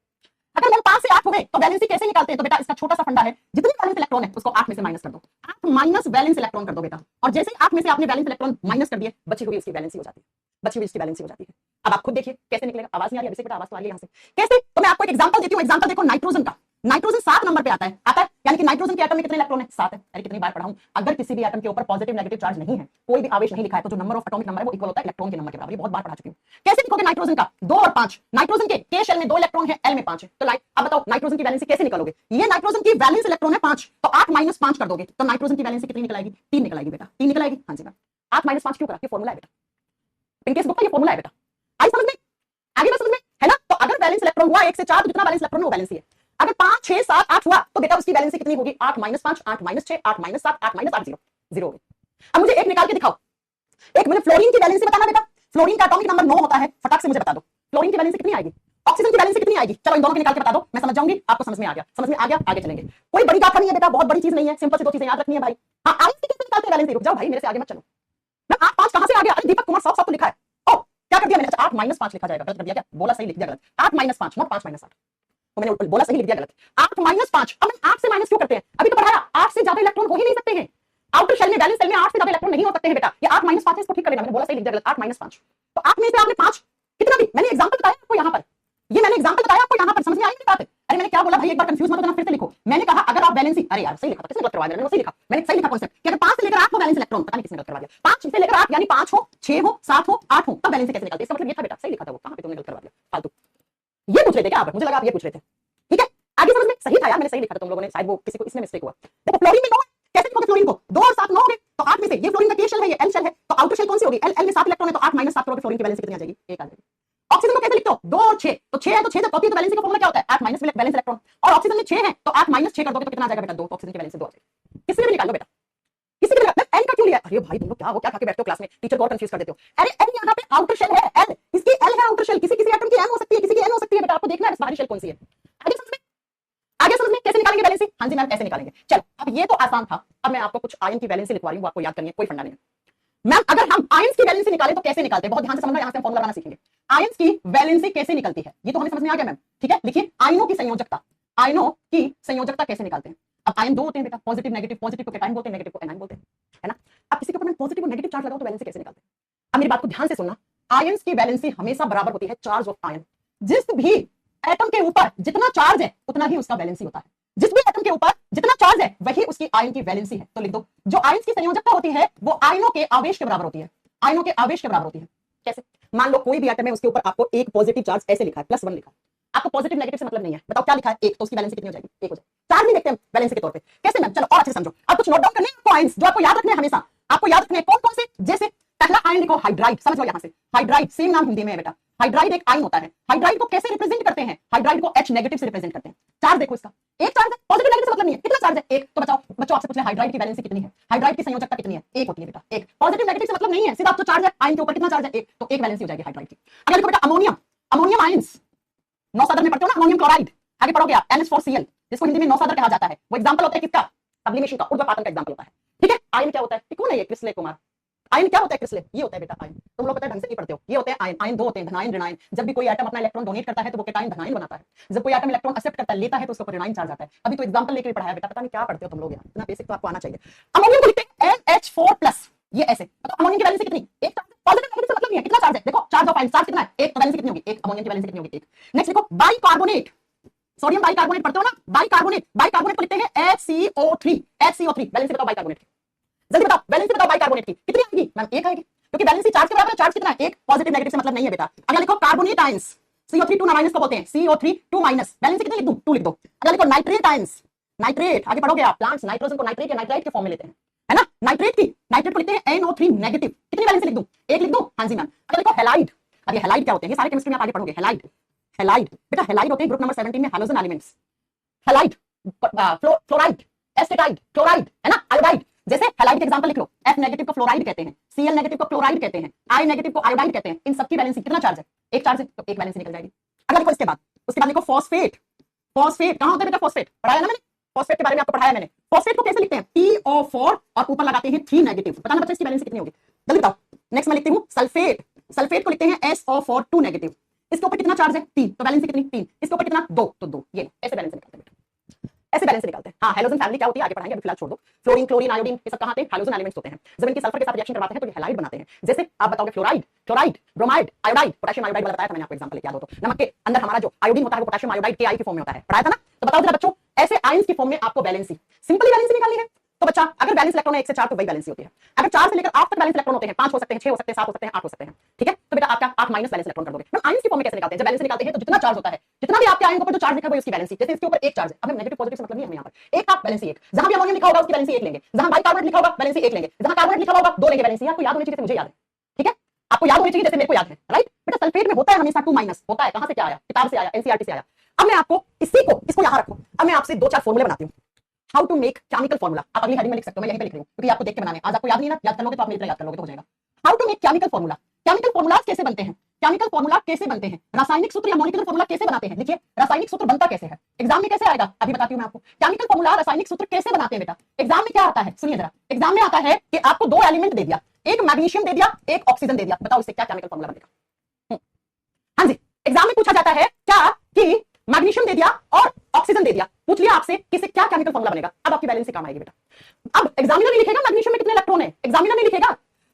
अगर मैम 5 से 8 हो गए तो वैलेंसी कैसे निकालते हैं? तो बेटा इसका छोटा सा फंडा है, जितने वैलेंस इलेक्ट्रॉन है उसको 8 में से माइनस कर दो, 8 माइनस वैलेंस इलेक्ट्रॉन कर दो बेटा, और जैसे ही 8 में से आपने वैलेंस इलेक्ट्रॉन माइनस कर दिए, बची हुई उसकी वैलेंसी हो जाती है, बची हुई उसकी वैलेंसी हो जाती है। अब आप खुद देखिए कैसे निकलेगा। आवाज नहीं आ रही? अभी से बेटा आवाज तो आ रही है यहाँ से। कैसे? तो मैं आपको एक एग्जांपल देती हूँ। एग्जांपल देखो नाइट्रोजन का। नाइट्रोजन 7 नंबर पे आता है यानी कि नाइट्रोजन के एटम में कितने इलेक्ट्रॉन है 7 है। अरे कितनी बार पढ़ा हूं, अगर किसी भी एटम के ऊपर पॉजिटिव नेगेटिव चार्ज नहीं है, कोई भी आवेश नहीं लिखा है, तो जो नंबर ऑफ एटॉमिक नंबर है वो इक्वल होता है इलेक्ट्रॉन के नंबर के बराबर। ये बहुत बार पढ़ा चुकी हूं। कैसे लिखोगे नाइट्रोजन का 2 और 5, नाइट्रोजन के शेल में 2 इलेक्ट्रॉन है, एल में 5 है, तो लाइक अब बताओ नाइट्रोजन की वैलेंसी कैसे निकालोगे। ये नाइट्रोजन की वैलेंस इलेक्ट्रॉन है 5, तो 8 - 5 कर दोगे तो नाइट्रोजन की वैलेंसी कितनी निकल आएगी 3 निकल आएगी बेटा, 3 निकल आएगी। हां जी मैम, 8 - 5 क्यों करा, ये फार्मूला है बेटा, पिंकेस बुक का ये फार्मूला है बेटा। आई समझ में, आगे बात समझ में है ना। तो अगर वैलेंस इलेक्ट्रॉन हुआ 1 से 4 तो कितना वैलेंस इलेक्ट्रॉन है वो वैलेंसी है। अगर 5 6 7 8 हुआ तो बेटा उसकी वैलेंसी कितनी होगी 8 - 5 8 - 6 8 - 7 8 - 8 0 0 हो गई। अब मुझे एक निकाल के दिखाओ, एक मुझे फ्लोरीन की वैलेंसी बताना बेटा। फ्लोरीन का एटॉमिक नंबर 9 होता है, फटाक से मुझे बता दो फ्लोरीन की वैलेंसी कितनी आएगी, ऑक्सीजन की वैलेंसी कितनी आएगी। चलो इन दोनों के निकाल के बता दो, मैं समझ जाऊंगी, आपको समझ में आ गया, समझ में आ गया, आगे चलेंगे। कोई बड़ी बात नहीं है बेटा, बहुत बड़ी चीज नहीं है, सिंपल सी 2 चीजें याद रखनी है भाई। हां आयंस की कैसे निकालते हैं वैलेंसी, रुक जाओ भाई मेरे से आगे मत चलो। मैं 8 5 कहां से आ गया, अरे दीपक कुमार साफ तो लिखा है। ओ क्या कर दिया मैंने, अच्छा 8 - 5 लिखा जाएगा, गलत कर दिया क्या, बोला सही लिख दिया गलत, 8 - 5 नॉट 5 - 8, तो मैंने बोला सही लिख दिया गलत। 8 - 5, अब हम 8 से माइनस क्यों करते हैं, अभी तो पढ़ाया 8 से ज्यादा इलेक्ट्रॉन हो ही नहीं सकते हैं, आउटर शेल में वैलेंस शेल में 8 से ज्यादा इलेक्ट्रॉन नहीं हो सकते हैं बेटा। ये 8 - 5 है, इसको ठीक कर लेना, मैंने बोला सही लिख दिया गलत, 8 - 5। तो 8 में से आपने 5 कितना भी, मैंने एग्जांपल बताया आपको यहाँ पर, ये मैंने एग्जांपल बताया आपको यहाँ पर, समझ में आई मेरी बात। अरे मैंने क्या बोला भाई, एक बार कंफ्यूज मत होना, फिर से लिखो। मैंने कहा अगर आप वैलेंसी, अरे यार सही लिखा था, किसने गलत करवा दिया, मैंने सही लिखा, मैंने सही लिखा कॉन्सेप्ट कि अगर 5 से लेकर 8 हो वैलेंस इलेक्ट्रॉन, पता नहीं किसने गलत करवा दिया, 5 से लेकर 8 यानी 5 हो 6 हो 7 हो 8 हो, तब वैलेंसी कैसे निकालते हैं, इसका मतलब ये था बेटा, सही लिखा था वो, कहां पे तुमने गलत करवा दिया फालतू। ये पूछ रहे थे क्या आप, मुझे लगा आप ये पूछ रहे थे, ठीक है आगे समझ में, सही था यार, मैंने सही लिखा था, तुम लोगों ने शायद वो किसी को इसमें मिस्टेक हुआ। देखो फ्लोरीन में 9 है, कैसे लिखोगे फ्लोरीन को, 2 और 7 9 हो गए, तो 8 में से ये फ्लोरीन का के शेल है, ये एल शेल है, तो आउटर शेल कौन सी होगी, एल में 7 इलेक्ट्रॉन है, तो 8 - 7 करोगे, फ्लोरीन की वैलेंसी कितनी आ जाएगी 1 आ जाएगी। ऑक्सीजन को कैसे लिखते हो, 2 और 6, तो 6 है तो 6 जब होती है तो वैलेंसी का फॉर्मूला क्या होता है 8 माइनस वैलेंस इलेक्ट्रॉन, और ऑक्सीजन में 6 है तो 8 - 6 कर दोगे तो कितना आ जाएगा बेटा 2, तो ऑक्सीजन की वैलेंसी 2 आ जाएगी। किसी भी निकाल लो बेटा, किसी भी निकाल, एन का क्यों लिया, अरे भाई तुम लोग क्या वो क्या खा के बैठते हो क्लास में, टीचर को और कंफ्यूज कर देते हो। अरे एन यहाँ पे आउटर शेल है, एल इसकी एल है आउटर शेल, किसी किसी एटम की एम हो सकती है, किसी की एन हो सकती है बेटा, आपको देखना है बाहरी शेल कौन सी है। आगे समझ में, आगे समझ में कैसे निकालेंगे वैलेंसी, हां जी मैम कैसे निकालेंगे। चलो अब ये तो आसान था, अब मैं आपको कुछ आयन की वैलेंसी लिखवा रही हूं, आपको याद करनी है, कोई फंडा नहीं है। मैम अगर हम आयंस की वैलेंसी निकालें तो कैसे निकालते हैं, बहुत ध्यान से समझना, यहां से हम फॉर्मूला बनाना सीखेंगे। आयंस की वैलेंसी कैसे निकलती है ये तो हमें समझ में आ गया मैम, ठीक है। लिखिए आयनों की संयोजकता, आयनों की संयोजकता कैसे निकालते हैं। अब आयन 2 होते हैं बेटा, पॉजिटिव नेगेटिव, पॉजिटिव को कैटायन बोलते हैं, नेगेटिव को एनायन बोलते हैं, है ना। अब किसी के ऊपर मैं पॉजिटिव और नेगेटिव चार्ज लगाऊं तो वैलेंसी कैसे निकालते हैं। अब मेरी बात को ध्यान से सुनना, आयंस की वैलेंसी हमेशा बराबर होती है चार्ज ऑफ आयन, जिस भी एटम के ऊपर जितना चार्ज है उतना ही उसका वैलेंसी होता है, जिस भी एटम के ऊपर जितना चार्ज है वही उसकी आयन की वैलेंसी है। तो लिख दो, जो आयंस की संयोजकता होती है वो आयनों के आवेश के बराबर होती है, आयनों के आवेश के बराबर होती है। कैसे, मान लो कोई भी एटम है उसके ऊपर आपको एक पॉजिटिव चार्ज ऐसे लिखा है +1 लिखा है, आपको पॉजिटिव नेगेटिव से मतलब नहीं है, बताओ क्या लिखा है 1, तो उसकी वैलेंसी कितनी हो जाएगी 1 हो जाएगी। चार्ज नहीं देखते हम वैलेंसी के तौर पे, कैसे मैम, चलो और अच्छे से समझो, अब कुछ नोट डाउन करने हैं आपको आयंस जो आपको याद रखने हैं, हमेशा आपको याद रखने हैं कौन कौन से। जैसे पहला आयन लिखो हाइड्राइड, समझ लो यहां से हाइड्राइड, सेम नाम हिंदी में है बेटा, हाइड्राइड एक आयन होता है। हाइड्राइड को कैसे रिप्रेजेंट करते हैं, हाइड्राइड को H नेगेटिव से रिप्रेजेंट करते हैं। चार्ज देखो इसका, एक चार्ज है, पॉजिटिव नेगेटिव से मतलब नहीं है, कितना चार्ज है 1, तो बताओ बच्चों आपसे पूछ ले हाइड्राइड की वैलेंसी कितनी है, हाइड्राइड की संयोजकता कितनी है 1 होती है बेटा, 1। पॉजिटिव नेगेटिव से मतलब नहीं है, सीधा आप जो चार्ज है आयन के ऊपर कितना चार्ज है 1, तो 1 वैलेंसी हो जाएगी हाइड्राइड की। अगर लिखो बेटा अमोनियम, अमोनियम आयंस 9 सादर में पढ़ते हो ना, अमोनियम क्लोराइड, आगे पढ़ोगे आप NH4Cl, जिसको हिंदी में 9 सादर कहा जाता है, वो एग्जांपल होता है किसका, सब्लिमेशन का, ऊर्ध्वपातन का एग्जांपल होता है, ठीक है। आयन क्या होता है, कौन है ये क्रिस्टले कुमार, आयन क्या होता है क्रिस्टले, ये होता है बेटा आयन, तुम लोग पता है ढंग से नहीं पढ़ते हो, ये होते हैं आयन। आयन 2 होते हैं, धनायन ऋणायन। जब भी कोई एटम अपना इलेक्ट्रॉन डोनेट करता है तो वो कैटायन धनायन बनाता है, जब कोई एटम इलेक्ट्रॉन एक्सेप्ट करता है लेता है तो उसके ऊपर ऋणायन चार्ज आता है। अभी तो एग्जांपल लेके पढ़ाया बेटा, पता नहीं क्या पढ़ते हो तुम लोग यार, इतना बेसिक तो आपको आना चाहिए। अमोनियम को लिखते हैं NH4+, ये ऐसे, बताओ अमोनियम की वैलेंसी कितनी, एक चार्ज, पॉजिटिव नेगेटिव से मतलब नहीं है, कितना चार्ज है देखो, चार्ज ऑफ आयन, चार्ज कितना है 1, तो वैलेंसी कितनी होगी 1, अमोनियम की वैलेंसी कितनी होगी 1। नेक्स्ट लिखो बाइकार्बोनेट, सोडियम बाइकार्बोनेट पढ़ते हो ना, बाइकार्बोनेट, बाइकार्बोनेट को लिखते हैं HCO3, HCO3, वैलेंसी बताओ बाइकार्बोनेट की, जल्दी बताओ वैलेंसी बताओ बाइकार्बोनेट की कितनी आएगी मैम 1 आएगी, क्योंकि वैलेंसी चार्ज के बराबर है, चार्ज कितना है 1, पॉजिटिव नेगेटिव से मतलब नहीं है बेटा। अगर लिखो कार्बोनेट आयंस, CO3 2 माइनस को बोलते हैं, CO3 2 माइनस, वैलेंसी कितनी लिख दूं 2 लिख दो। अगर लिखो नाइट्रेट आयंस, नाइट्रेट, आगे पढ़ोगे आप, प्लांट्स नाइट्रोजन को नाइट्रेट या नाइट्राइट के फॉर्म में लेते हैं, है ना। नाइट्रेट की, नाइट्रेट को लिखते हैं NO3 नेगेटिव, कितनी वैलेंसी लिख दूं 1 लिख दूं, हां जी मैम। अगर लिखो हैलाइड, अब ये हैलाइड क्या होते हैं, ये सारे केमिस्ट्री में आप आगे पढ़ोगे। हैलाइड, हैलाइड बेटा, हैलाइड होते हैं ग्रुप नंबर 17 में halogen elements, halide, fluoride, astatide, chloride, है ना, आयोडाइड। जैसे हैलाइड के एग्जांपल लिख लो, F नेगेटिव को फ्लोराइड कहते हैं, Cl नेगेटिव को क्लोराइड कहते हैं, I नेगेटिव को आयोडाइड कहते हैं। इन सबकी वैलेंसी कितना चार्ज है 1 चार्ज है, तो 1 वैलेंसी निकल जाएगी। अगर लिखो इसके बाद लिखो फॉस्फेट, फॉस्फेट कहां होता है बेटा, फॉस्फेट पढ़ाया ना मैंने, फॉस्फेट के बारे में आपको पढ़ाया मैंने। फॉस्फेट को कैसे लिखते हैं PO4 और ऊपर लगाते हैं 3 नेगेटिव, बताना बच्चा इसकी वैलेंसी कितनी होगी, जल्दी बताओ। नेक्स्ट मैं लिखती हूं सल्फेट, सल्फेट को लिखते हैं SO4 2 नेगेटिव, इसके ऊपर कितना चार्ज है 3, तो वैलेंसी कितनी 3, इसके ऊपर कितना 2, तो 2, ये ऐसे वैलेंसी निकालते हैं बेटा, ऐसे बैलेंस निकालते हैं। हाँ हैलोजन फैमिली क्या होती है आगे पढ़ाएंगे, अभी फिलहाल छोड़ दो। फ्लोरीन, क्लोरीन, आयोडीन ये सब कहाँ आते हैं, हैलोजन एलिमेंट्स होते हैं। जब इनकी सल्फर के साथ रिएक्शन करवाते हैं तो ये हैलाइड बनाते हैं। जैसे आप बताओगे fluoride, chloride, bromide, iodide, potassium iodide वाला बताया था मैंने आपको एग्जांपल, याद हो तो। नमक के अंदर हमारा जो आयोडीन होता है वो पोटेशियम आयोडाइड के आई की फॉर्म में होता है, पढ़ाया था ना। तो बताओ जरा बच्चों, ऐसे आयंस की फॉर्म में आपको वैलेंसी, सिंपली वैलेंसी निकालनी है। तो बच्चा अगर बैलेंस इलेक्ट्रॉन है 1 से 4 तो वही वैलेंसी होती है। अगर 4 से लेकर 8 तक बैलेंस इलेक्ट्रॉन होते हैं, 5 हो सकते हैं, 6 हो सकते हैं, 7 हो सकते हैं, 8 हो सकते हैं, ठीक है। तो बेटा आपका 8 माइनस बैलेंस इलेक्ट्रॉन कर दोगे। हम आयंस की फॉर्म में कैसे निकालते हैं? जब बैलेंस निकालते हैं तो जितना चार्ज होता है, जितना भी आपके आयन के ऊपर जो चार्ज लिखा है वो उसकी बैलेंसी। जैसे इसके ऊपर एक चार्ज है, अब हम नेगेटिव पॉजिटिव से मतलब नहीं है, यहाँ पर एक आप बैलेंसी एक, जहां भी अमोनियम लिखा होगा उसकी बैलेंसी एक लेंगे, जहां बाइकार्बोनेट लिखा होगा बैलेंसी एक लेंगे, जहां कार्बोनेट लिखा होगा 2 लेंगे बैलेंसी। आपको याद होनी चाहिए, जैसे मुझे याद है, ठीक है। आपको याद होनी चाहिए जैसे मेरे को याद है, राइट बेटा। सल्फेट में होता है हमेशा 2 माइनस होता है। कहां से क्या आया? किताब से आया, एनसीईआरटी से आया। अब मैं आपको इसी को, इसको यहां रखो, अब मैं आपसे 2-4 फॉर्मूले बनाती हूं। How to make chemical formula, आप अगली हेडिंग में लिख सकते हो, मैं यहीं पे लिख रही हूं क्योंकि आपको देख के बनाने। आज आपको याद नहीं है ना, याद कर लोगे तो आप मेरी तरह याद कर लोगे तो हो जाएगा। How to make chemical formula, chemical formulas कैसे बनते हैं? केमिकल फॉर्मूला कैसे बनते हैं? रासायनिक सूत्र या मॉलिक्यूलर फॉर्मूला कैसे बनाते हैं? देखिए रासायनिक सूत्र बनता कैसे है, एग्जाम में कैसे आएगा अभी बताती हूं मैं आपको। केमिकल फॉर्मूला रासायनिक सूत्र कैसे बनाते हैं बेटा? एग्जाम में क्या आता है, सुनिए जरा। एग्जाम में आता है कि आपको 2 एलिमेंट दे दिया, एक मैग्नीशियम दे दिया, एक ऑक्सीजन दे दिया, बताओ इससे क्या केमिकल फॉर्मूला बनेगा? हाँ जी, एग्जाम में पूछा जाता है क्या कि मैग्नीशियम दे दिया और ऑक्सीजन दे दिया, पूछ लिया आपसे किससे क्या केमिकल फॉर्मूला बनेगा। अब आपकी बैलेंस से काम आएगी बेटा। अब एग्जामिनर नहीं लिखेगा मैग्नीशियम में कितने इलेक्ट्रॉन है, एग्जामिनर नहीं लिखेगा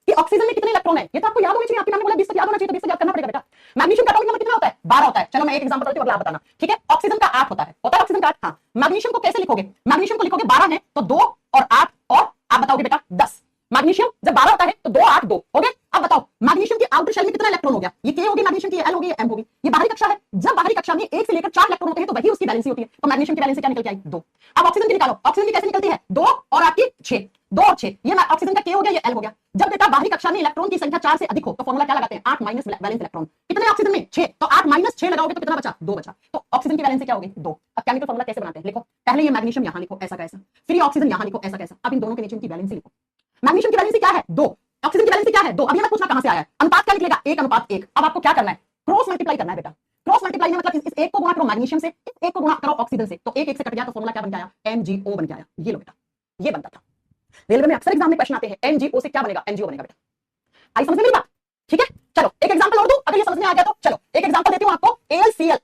कि ऑक्सीजन में कितने इलेक्ट्रॉन है। ये तो आपको याद होनी चाहिए, आपके नाम बोला 20 तक याद होना चाहिए, तो 20 तक याद करना पड़ेगा बेटा। मैग्नीशियम का एटॉमिक नंबर कितना होता है? 12 होता है। चलो मैं एक एग्जांपल बताती हूं, आप बताना, ठीक है। ऑक्सीजन का 8 होता है ऑक्सीजन का 8। हाँ, मैग्नीशियम को कैसे लिखोगे? मैग्नीशियम को लिखोगे 12 है तो 2 और 8 और आप बताओगे बेटा 10। मैग्नीशियम जब 12 होता है तो 2 8 2 हो गए। अब बताओ मैग्नीशियम की आउटर शेल में कितना इलेक्ट्रॉन हो गया? ये के होगी मैग्नीशियम की, एल होगी, एम होगी। ये बाहरी कक्षा है, जब बाहरी कक्षा में 1 से लेकर 4 इलेक्ट्रॉन होते हैं तो वही उसकी बैलेंसी होती है। तो मैग्नीशियम की बैलेंसी क्या निकल के आई? 2। अब ऑक्सीजन की निकालो, ऑक्सीजन की कैसे निकलती है? 2 और आपकी 6, 2 और 6, ये ऑक्सीजन का के हो गया, ये एल हो गया। जब बेटा बाहरी कक्षा में इलेक्ट्रॉन की संख्या 4 से अधिक हो तो फॉर्मूला क्या लगाते हैं? 8 माइनस बैलेंस इलेक्ट्रॉन। कितने ऑक्सीजन में? 6, तो 8 माइनस 6 लगाओगे तो कितना बचा? 2 बचा। तो ऑक्सीजन की बैलेंसी क्या होगी? 2। अब केमिकल फॉर्मूला कैसे बनाते हैं? लिखो, पहले ये मैग्नीशियम यहां लिखो ऐसा कैसा, फिर ये ऑक्सीजन यहां लिखो ऐसा कैसा। अब इन दोनों के नीचे इनकी बैलेंसी लिखो। मैग्नीशियम की बैलेंसी क्या है? 2। ऑक्सीजन की बैलेंसी क्या है? 2। अब ये मत पूछना कहां से आया है, अनुपात क्या निकलेगा? 1:1। अब आपको क्या करना है? क्रॉस मल्टीप्लाई करना है बेटा। क्रॉस मल्टीप्लाई में मतलब इस एक को गुणा करो मैग्नीशियम से, इस एक को गुणा करो ऑक्सीजन से, तो एक एक से कट गया तो फॉर्मूला क्या बन गया? MgO बन गया। ये लो बेटा, ये बनता था। रेलवे में अक्सर एग्जाम में क्वेश्चन आते हैं, MgO से क्या बनेगा? MgO बनेगा बेटा। आई समझ में मेरी बात? ठीक है, चलो एक एग्जांपल और दूं, अगर ये समझ में आ गया तो। चलो एक एग्जांपल देती हूं आपको, AlCl,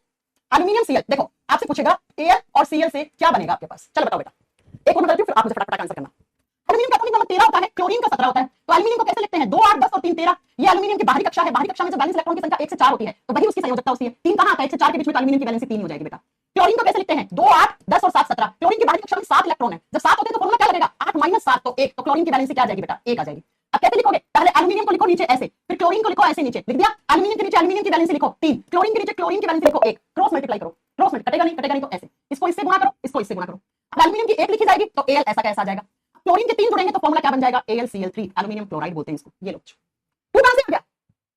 एल्यूमिनियम Cl। देखो आपसे पूछेगा Al और Cl से क्या बनेगा आपके पास। चलो बताओ बेटा, एक और मैं करती हूं फिर आप मुझे फटाफट आंसर करना। एल्यूमिनियम का एटॉमिक नंबर 13 होता है, क्लोरीन का 17 होता है। तो एल्यूमिनियम को कैसे लिखते हैं? 2 8 10 और 3 13। ये एल्यूमिनियम की बाहरी कक्षा है, बाहरी कक्षा में जब बैलेंस इलेक्ट्रॉन की संख्या 1 से 4 होती है तो वही उसकी संयोजकता होती है। 3 कहां आता है? 1 से 4 के बीच में, तो एल्यूमिनियम की बैलेंस 3 हो जाएगी बेटा। क्लोरीन को कैसे लिखते हैं? 2 8 10 और 7 17। क्लोरीन की बाहरी कक्षा में 7 इलेक्ट्रॉन है, जब 7 होते हैं तो फॉर्मूला क्या लगेगा? 8 माइनस 7 तो 1। तो क्लोरीन की बैलेंस क्या आ जाएगी बेटा? 1 आ जाएगी। अब कैसे लिखोगे? पहले एल्यूमिनियम को लिखो नीचे ऐसे, फिर क्लोरीन को लिखो ऐसे नीचे, लिख दिया। एल्यूमिनियम के नीचे एल्यूमिनियम की बैलेंस लिखो 3, क्लोरीन के नीचे क्लोरीन की बैलेंस लिखो 1। क्रॉस मल्टीप्लाई करो, क्रॉस मल्टीप्लाई कटेगा नहीं, कटेगा नहीं तो ऐसे, इसको इससे गुणा करो, इसको इससे गुणा करो। अब एल्यूमिनियम की 1 लिखी जाएगी तो Al ऐसा कैसा आ जाएगा। क्लोरीन के 3 जुड़ेंगे तो फॉर्मूला क्या बन जाएगा? AlCl3, एल्यूमिनियम क्लोराइड बोलते हैं इसको। ये लो, 2 कहां से आ गया?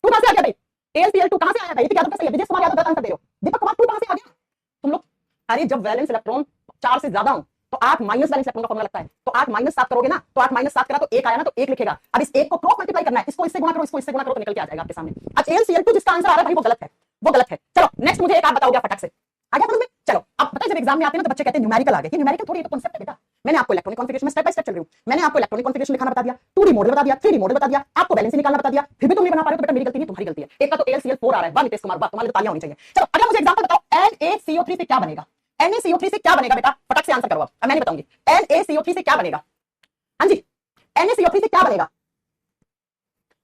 2 कहां से आ गया भाई? AlCl2 कहां से आया भाई? ये क्या सही है? विजय कुमार यादव गलत आंसर दे रहे हो। दीपक कुमार 2 कहां से आ गया? तुम लोग, अरे जब वैलेंस इलेक्ट्रॉन 4 से ज्यादा हो तो 8 माइनस वैलेंस इलेक्ट्रॉन का फॉर्मूला लगता है। तो 8 माइनस 7 करोगे ना, तो 8 माइनस 7 करा तो 1 आया ना, तो 1 लिखेगा। अब इस 1 को क्रॉस मल्टीप्लाई करना है, इसको इससे गुणा करो, इसको इससे गुणा करो तो निकल के आ जाएगा आपके सामने। अच्छा AlCl2 जिसका आंसर आ रहा है भाई वो गलत है, वो गलत है। चलो नेक्स्ट मुझे एक आप बताओगे फटक से, आ गया समझ में? चलो अब पता है जब एग्जाम में आते हैं ना तो बच्चे कहते हैं न्यूमेरिकल आ गया। ये न्यूमेरिकल थोड़ी, ये तो कांसेप्ट है बेटा। मैंने आपको इलेक्ट्रॉनिक कॉन्फ़िगरेशन में स्टेप बाय स्टेप चल रही हूं। मैंने आपको इलेक्ट्रॉनिक कॉन्फ़िगरेशन लिखाना बता दिया, 2D मॉडल बता दिया, 3D मॉडल बता दिया, आपको बैलेंस निकालना बता दिया, फिर भी तुम नहीं बना पा रहे हो तो बेटा मेरी गलती नहीं, तुम्हारी गलती है। एक का तो AlCl4 आ रहा है, वाह नितेश कुमार वाह, तुम्हारी तालियां होनी चाहिए। चलो अगला मुझे एग्जांपल बताओ, NaCO3 से क्या बनेगा? NaCO3 से क्या बनेगा बेटा? फटक से आंसर करो। अब मैं नहीं बताऊंगी। NaCO3 से क्या बनेगा? हाँ जी, NaCO3 से क्या बनेगा?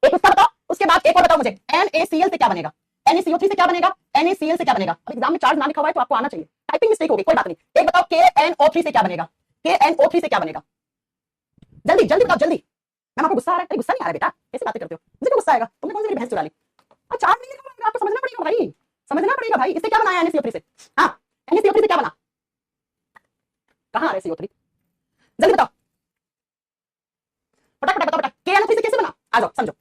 एक उसका बताओ, उसके बाद एक और बताओ मुझे, NaCl से क्या बनेगा? NaCO3 से क्या बनेगा? NaCl से क्या बनेगा? अब एग्जाम में चार्ज ना लिखा हुआ है तो आपको आना चाहिए, टाइपिंग मिस्टेक होगी, कोई बात नहीं। एक बताओ KNO3 से क्या बनेगा? KNO3 से क्या बनेगा? जल्दी जल्दी बताओ जल्दी। मैम आपको गुस्सा आ रहा है? अरे गुस्सा नहीं आ रहा बेटा, कैसे बातें करते हो? मुझे क्यों गुस्सा आएगा? तुमने कौन सी मेरी भैंस चुरा ली? चार्ज नहीं लिखा हुआ, आपको समझना पड़ेगा भाई, समझना पड़ेगा भाई। इससे क्या बनाया NaCO3 से? हाँ NaCO3 से क्या बना? कहां आ रहा है CO3? जल्दी बताओ, फटाफट बताओ बेटा। KNO3 से कैसे बना? आ जाओ समझो।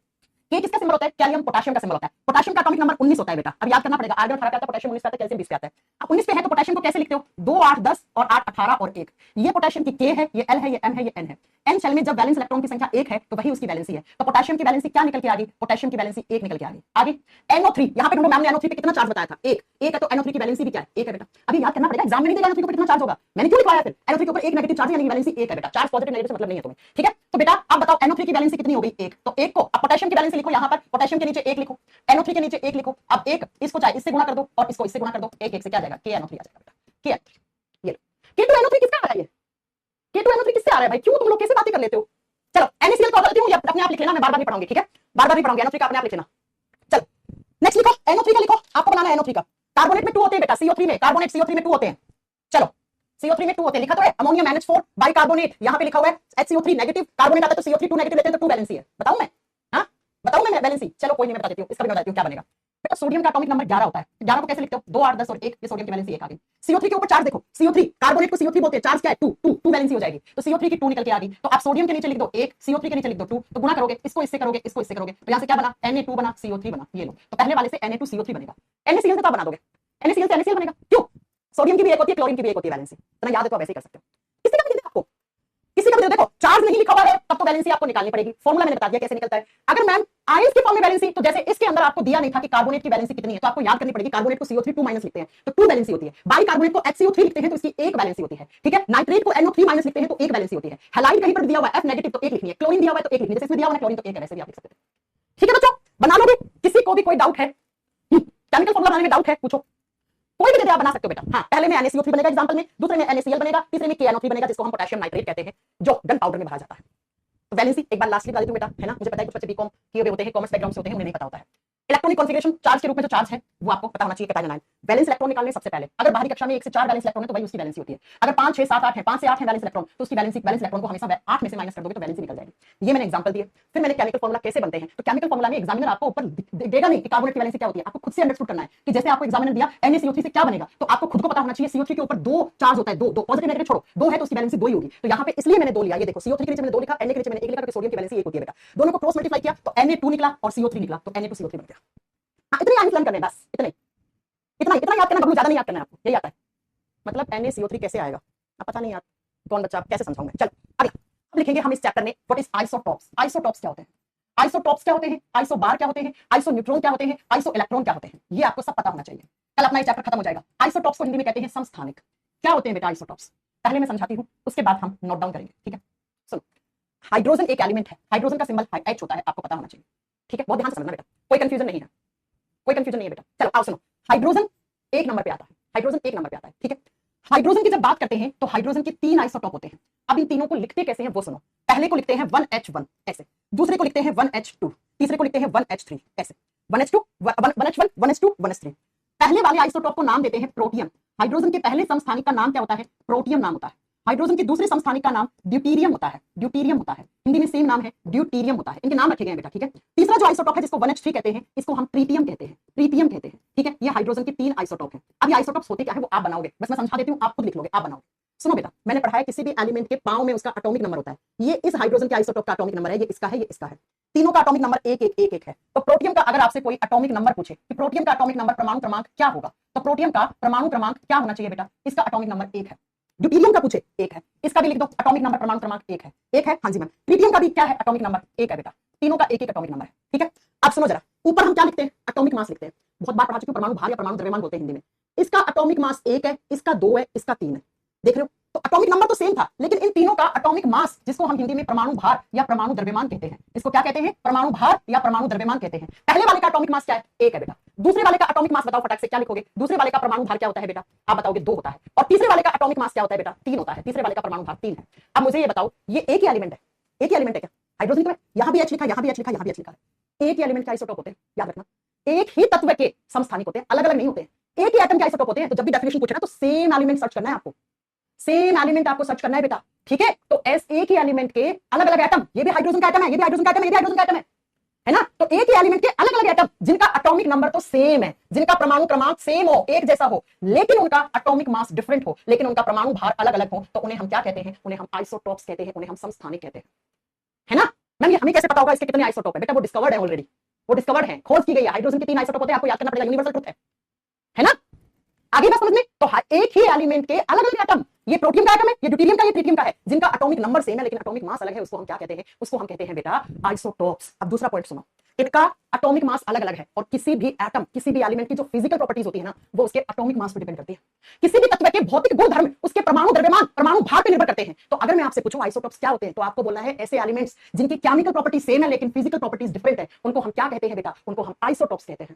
के किसका सिंबल होता है? कैलियम पोटेशियम का सिंबल होता है। पोटेशियम का एटॉमिक नंबर 19 होता है बेटा। अब याद करना पड़ेगा, आर्गन 18 पे आता है, पोटेशियम 19 पे आता है, कैल्शियम 20 पे आता है। अब 19 पे है तो पोटेशियम को कैसे लिखते हो? 2 8 10 और 8 18 और 1। ये पोटेशियम की K है, ये L है, ये M है, ये N है। N शेल में जब बैलेंस इलेक्ट्रॉन की संख्या 1 है तो वही उसकी बैलेंसी है। तो पोटेशियम की बैलेंसी क्या निकल के आ गई? पोटेशियम की बैलेंसी 1 निकल के आ गई। आगे NO3, यहां पे ढूंढो, मैम ने NO3 पे कितना चार्ज बताया था? 1 है, तो NO3 की बैलेंसी भी क्या है? 1 है बेटा। अभी याद करना पड़ेगा, एग्जाम में नहीं देगा NO3 के ऊपर कितना चार्ज होगा, मैंने क्यों लिखवाया फिर? NO3 के ऊपर एक नेगेटिव चार्ज है, यानी बैलेंसी 1 है बेटा। चार्ज पॉजिटिव नेगेटिव से मतलब नहीं है तुम्हें, ठीक है। तो बेटा अब बताओ NO3 की बैलेंसी कितनी हो गई? 1। तो 1 को अब पोटेशियम की बैलेंसी लिखो, यहां पर पोटेशियम के नीचे 1 लिखो, NO3 के नीचे 1 लिखो। अब 1 इसको चाहे इससे गुणा कर दो और इसको इससे गुणा कर दो, 1 1 से क्या आ जाएगा? KNO3 आ जाएगा बेटा। KNO3 ये लो। K2NO3 किसका आ रहा है? ये K2NO3 किससे आ रहा है भाई? क्यों तुम लोग कैसे बातें कर लेते हो? चलो NaCl को करती हूं, ये अपने आप लिख लेना, मैं बार-बार नहीं पढ़ाऊंगी, ठीक है? बार-बार नहीं पढ़ाऊंगी, NO3 का अपने आप लिख लेना। नेक्स्ट लिखो NO3 का, लिखो आपको बनाना है NO3 का। कार्बोनेट में 2 होते हैं बेटा, CO3 में, कार्बोनेट CO3 में 2 होते हैं। चलो CO3 में 2 होते हैं, लिखा तो है अमोनियम NH4 बाइकार्बोनेट, यहां पे लिखा हुआ है HCO3 नेगेटिव, कार्बोनेट आता है तो CO3 2 नेगेटिव लेते हैं तो 2 वैलेंसी है। बताऊं मैं? हां बताऊं मैं वैलेंसी? चलो कोई नहीं, मैं बता देती हूं, इसका भी बता देती हूं क्या बनेगा। बेटा सोडियम का एटॉमिक नंबर 11 होता है, 11 को कैसे लिखते हो? 2 8 10 और 1, ये सोडियम की वैलेंसी 1 आ गई। CO3 के ऊपर चार्ज देखो, CO3 कार्बोनेट को CO3 बोलते हैं, चार्ज क्या है? 2 2 2 वैलेंसी हो जाएगी, तो CO3 की 2 निकल के आ गई। तो आप सोडियम के नीचे लिख दो 1, CO3 के नीचे लिख दो 2, तो गुना करोगे, इसको इससे करोगे, इसको इससे करोगे, तो यहां से क्या बना? Na2 बना, CO3 बना, ये लो। तो पहले वाले से Na2CO3 बनेगा, NaCl से तो बना दोगे, NaCl से NaCl बनेगा। क्यों? सोडियम की भी एक होती है, क्लोरीन की भी एक होती है वैलेंसी, इतना याद है तो आप ऐसे ही कर सकते हो। किसी का भी दे दे आपको, किसी का भी दे, देखो चार्ज नहीं लिखा हुआ है तब तो वैलेंसी आपको निकालनी पड़ेगी, फॉर्मूला मैंने बता दिया कैसे निकलता है। अगर मैम आयंस के फॉर्म में वैलेंसी, तो जैसे इसके अंदर आपको दिया नहीं था कि कार्बोनेट की वैलेंसी कितनी है, तो आपको याद करनी पड़ेगी, कार्बोनेट को CO3 2 माइनस लिखते हैं तो 2 वैलेंसी होती है, बाइकार्बोनेट को HCO3 लिखते हैं तो इसकी 1 वैलेंसी होती है, ठीक है। नाइट्रेट को NO3 माइनस लिखते हैं तो 1 वैलेंसी होती है। हैलाइड कहीं पर दिया हुआ है F नेगेटिव तो 1 लिखनी है, क्लोरीन दिया हुआ है तो 1 लिखनी है, जैसे इसमें दिया हुआ है क्लोरीन तो 1 है, वैसे भी आप लिख सकते हैं। ठीक है बच्चों, बना लोगे? किसी को भी कोई डाउट है? केमिकल फॉर्मूला बनाने में डाउट है? पूछो, कोई भी दे आप बना सकते हो बेटा। हाँ पहले में NaCO3 बनेगा एग्जांपल में, दूसरे में NaCl बनेगा, तीसरे में KNO3 बनेगा जिसको हम पोटेशियम नाइट्रेट कहते हैं, जो गन पाउडर में भरा जाता है। तो वैलेंसी एक बार लास्टली बता देती हूं बेटा, है ना, मुझे पता है कुछ बच्चे बीकॉम किए हुए होते हैं, कॉमर्स बैकग्राउंड से होते हैं, उन्हें नहीं पता होता है। इलेक्ट्रॉनिक कॉन्फिगरेशन चार्ज के रूप में जो चार्ज है वो आपको पता होना चाहिए, कैटायन आयन। वैलेंस इलेक्ट्रॉन निकालने सबसे पहले, अगर बाहरी कक्षा में 1 से 4 वैलेंस इलेक्ट्रॉन है तो वही उसकी वैलेंसी होती है। अगर 5 6 7 8 है, 5 से 8 है वैलेंस इलेक्ट्रॉन, तो उसकी वैलेंस इलेक्ट्रॉन को हमेशा 8 में से माइनस कर दोगे तो वैलेंसी निकल जाएगी। ये मैंने एग्जांपल दिए। फिर मैंने केमिकल फॉर्मूला कैसे बनते हैं, तो केमिकल फॉर्मूला में एग्जामिनर आपको ऊपर देगा नहीं कि कार्बोनेट की वैलेंसी क्या होती है, आपको खुद से अंडरस्टूड करना है कि जैसे आपको एग्जामिनर दिया NaCO3 से क्या बनेगा, तो आपको खुद को पता होना चाहिए CO3 के ऊपर 2 चार्ज होता है, 2 पॉजिटिव नेगेटिव छोड़ो, 2 है तो उसकी वैलेंसी 2 ही होगी। तो यहाँ पे इसलिए मैंने 2 लिया, ये देखो CO3 के नीचे मैंने 2 लिखा, Na के नीचे मैंने 1 लिखा, क्योंकि सोडियम की वैलेंसी 1 होती है बेटा। दोनों को क्रॉस मल्टीप्लाई किया तो Na2 निकला और CO3 निकला, तो Na2CO3 बन गया। इतने आंसर लर्न करने हैं बस, इतना याद करना, बबलू ज्यादा नहीं याद करना है आपको, यही आता है। मतलब NaCO3 कैसे आएगा अब पता नहीं यार, कौन बच्चा कैसे समझाऊंगा। चल अगला, अब लिखेंगे हम इस चैप्टर में व्हाट इज आइसोटॉप्स। आइसोटॉप्स क्या होते हैं, आइसोटॉप्स क्या होते हैं, आइसोबार क्या होते हैं, आइसो न्यूट्रॉन क्या होते हैं, आइसो इलेक्ट्रॉन क्या होते हैं, ये आपको सब पता होना चाहिए। कल अपना ये चैप्टर खत्म हो जाएगा। आइसोटॉप्स को हिंदी में कहते हैं समस्थानिक। क्या होते हैं बेटा आइसोटॉप्स, पहले मैं समझाती हूँ, उसके बाद हम नोट डाउन करेंगे, ठीक है। सुनो, हाइड्रोजन एक एलिमेंट है, हाइड्रोजन का सिंबल H होता है, आपको पता होना चाहिए, ठीक है, बहुत ध्यान से समझना बेटा, कोई कंफ्यूजन नहीं है, कोई कंफ्यूजन नहीं है बेटा। चलो आओ सुनो, हाइड्रोजन 1 नंबर पे आता है, हाइड्रोजन 1 नंबर पे आता है, ठीक है। हाइड्रोजन की जब बात करते हैं तो हाइड्रोजन के 3 आइसोटॉप होते हैं। अब इन तीनों को लिखते कैसे हैं वो सुनो। पहले को लिखते हैं 1H1 ऐसे, दूसरे को लिखते हैं 1H2, तीसरे को लिखते हैं 1H3 ऐसे, 1H2 1H1 1H2 1H3। पहले वाले आइसोटॉप को नाम देते हैं प्रोटियम। हाइड्रोजन के पहले समस्थानिक का नाम क्या होता है, प्रोटियम नाम होता है। हाइड्रोजन के दूसरे समस्थानिक का नाम ड्यूटीरियम होता है, ड्यूटीरियम होता है, हिंदी में सेम नाम है, ड्यूटीरियम होता है, इनके नाम रखे गए हैं बेटा, ठीक है। तीसरा जो आइसोटॉप है जिसको 1H3 कहते हैं, इसको हम ट्रीटियम कहते हैं, ट्रीटियम कहते हैं, ठीक है। ये हाइड्रोजन के 3 आइसोटॉप हैं। अब ये आइसोटॉप्स होते क्या है वो आप बनाओगे, बस मैं समझा देती हूँ, आप खुद लिख लोगे, आप बनाओगे। सुनो बेटा, मैंने पढ़ा है किसी भी एलिमेंट के पांव में उसका एटॉमिक नंबर होता है, ये इस हाइड्रोजन के आइसोटॉप का एटॉमिक नंबर है, ये इसका है, ये इसका है, तीनों का एटॉमिक नंबर 1 1 1 1 है। तो प्रोटियम का अगर आपसे कोई एटॉमिक नंबर पूछे कि प्रोटियम का एटॉमिक नंबर परमाणु क्रमांक क्या होगा, तो प्रोटियम का परमाणु क्रमांक क्या होना चाहिए बेटा, इसका एटॉमिक नंबर 1 है। ड्यूटीरियम का पूछे 1 है, इसका भी लिख दो एटॉमिक नंबर परमाणु क्रमांक 1 है, 1 है, हाँ जी मैम। ट्रीटियम का भी क्या है, एटॉमिक नंबर 1 है बेटा, तीनों का 1 1 एटॉमिक नंबर है, ठीक है। अब सुनो जरा, ऊपर हम क्या लिखते हैं, एटॉमिक मास लिखते हैं, बहुत बार पढ़ा चुके परमाणु भार या परमाणु द्रव्यमान बोलते हैं हिंदी में। इसका एटॉमिक मास 1 है, इसका 2 है, इसका 3 है, देख रहे हो। तो एटॉमिक नंबर तो सेम था, लेकिन इन तीनों का एटॉमिक मास, जिसको हम हिंदी में परमाणु भार या परमाणु द्रव्यमान कहते हैं, इसको क्या कहते हैं, परमाणु भार या परमाणु द्रव्यमान कहते हैं। पहले वाले का एटॉमिक मास क्या है, 1 है बेटा। दूसरे वाले का एटॉमिक मास बताओ फटाक से, क्या लिखोगे, दूसरे वाले का परमाणु भार क्या होता है बेटा, आप बताओगे 2 होता है, और तीसरे वाले का एटॉमिक मास क्या होता है बेटा, 3 होता है, तीसरे वाले का परमाणु भार 3 है। अब मुझे ये बताओ, ये एक ही एलिमेंट है, एक ही एलिमेंट है क्या, हाइड्रोजन तो यहां भी H लिखा, यहां भी H लिखा, यहां भी H लिखा है, एक ही एलिमेंट के आइसोटॉप होते हैं, याद रखना, एक ही तत्व के समस्थानिक होते हैं, अलग अलग नहीं होते, एक ही एटम के आइसोटॉप होते हैं। तो जब भी डेफिनेशन पूछे ना तो सेम एलिमेंट सर्च करना है आपको, सेम एलिमेंट आपको सर्च करना है बेटा, ठीक है। तो एक ही एलिमेंट के अलग अलग एटम, ये भी हाइड्रोजन का एटम है, ये भी हाइड्रोजन का एटम है, ये भी हाइड्रोजन का एटम है ना। तो एक ही एलिमेंट के अलग अलग एटम जिनका एटॉमिक नंबर तो सेम है, जिनका परमाणु क्रमांक सेम हो, एक जैसा हो, लेकिन उनका एटॉमिक मास डिफरेंट हो, लेकिन उनका परमाणु भार अलग अलग हो, तो उन्हें हम क्या कहते हैं, उन्हें हम आइसोटॉप्स कहते हैं, उन्हें हम समस्थानिक कहते हैं, है ना। मैम हमें कैसे पता होगा इसके कितने आइसोटॉप है, बेटा वो डिस्कवर्ड है ऑलरेडी, वो डिस्कवर्ड है, खोज की गई है। हाइड्रोजन के 3 आइसोटॉप होते हैं, आपको याद करना पड़ेगा, यूनिवर्सल ट्रुथ है ना। आगे बात समझ में, तो एक ही एलिमेंट के अलग अलग एटम, ये प्रोटियम का एटम है, ये ड्यूटीरियम का, ये ट्रीटियम का है, जिनका एटॉमिक नंबर सेम है लेकिन एटॉमिक मास अलग है, उसको हम क्या कहते हैं, उसको हम कहते हैं बेटा आइसोटॉप्स। अब दूसरा पॉइंट सुनो, इनका एटॉमिक मास अलग अलग है, और किसी भी एटम, किसी भी एलिमेंट की जो फिजिकल प्रॉपर्टीज होती है ना, वो उसके एटॉमिक मास पर डिपेंड करती है। किसी भी तत्व के भौतिक गुणधर्म उसके परमाणु द्रव्यमान, परमाणु भार पर निर्भर करते हैं। तो अगर मैं आपसे पूछूं आइसोटॉप्स क्या होते हैं, तो आपको बोलना है ऐसे एलिमेंट्स जिनकी केमिकल प्रॉपर्टी सेम है लेकिन फिजिकल प्रॉपर्टीज डिफरेंट है, उनको हम क्या कहते हैं बेटा, उनको हम आइसोटॉप्स कहते हैं।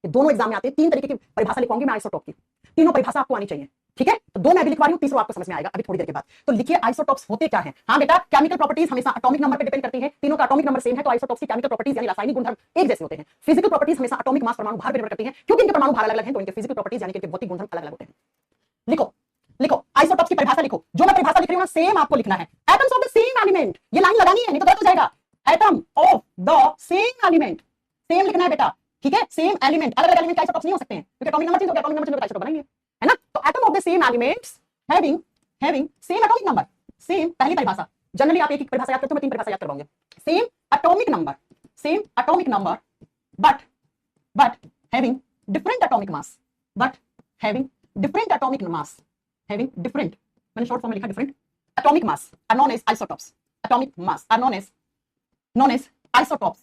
ये दोनों एग्जाम में आते हैं, 3 तरीके की परिभाषा लिखवाऊंगी मैं आइसोटॉप की, तीनों परिभाषा आपको आनी चाहिए। ठीक है, तो 2 मैं भी लिखवा रही हूं, तीसरा आपको समझ में आएगा अभी थोड़ी देर के बाद। तो लिखिए आइसोटॉप्स होते क्या हैं। हाँ बेटा, केमिकल प्रॉपर्टीज हमेशा एटॉमिक नंबर पे डिपेंड करती है, तीनों का एटॉमिक नंबर सेम है, तो आइसोटॉप्स की केमिकल प्रॉपर्टीज यानी रासायनिक गुणधर्म एक जैसे होते हैं। फिजिकल प्रॉपर्टीज हमेशा एटॉमिक मास परमाणु भार पे निर्भर करती है, क्योंकि इनके परमाणु भार अलग अलग हैं, तो इनके फिजिकल प्रॉपर्टीज यानी कि इनके भौतिक गुणधर्म अलग अलग होते हैं। लिखो लिखो आइसोटॉप्स की परिभाषा लिखो, जो मैं परिभाषा लिख रही हूं ना सेम आपको लिखना है। Atoms of the same element, ये लाइन लगानी है नहीं तो गलत हो जाएगा। Atom of the same element, same लिखना है बेटा, ठीक है। सेम एलिमेंट, अलग अलग एलिमेंट आइसोटॉप्स नहीं हो सकते हैं, क्योंकि एटॉमिक नंबर चेंज हो गया, एटॉमिक नंबर चेंज हो गया आइसोटॉप बनाएंगे, है ना। तो atom of the same elements having same atomic number, same पहली परिभाषा। जनरली आप एक ही परिभाषा याद करते हो, मैं 3 परिभाषा याद करवाऊंगा। Same atomic number but having different atomic mass, having different, मैंने शॉर्ट फॉर्म में लिखा different atomic mass are known as isotopes, atomic mass are known as isotopes.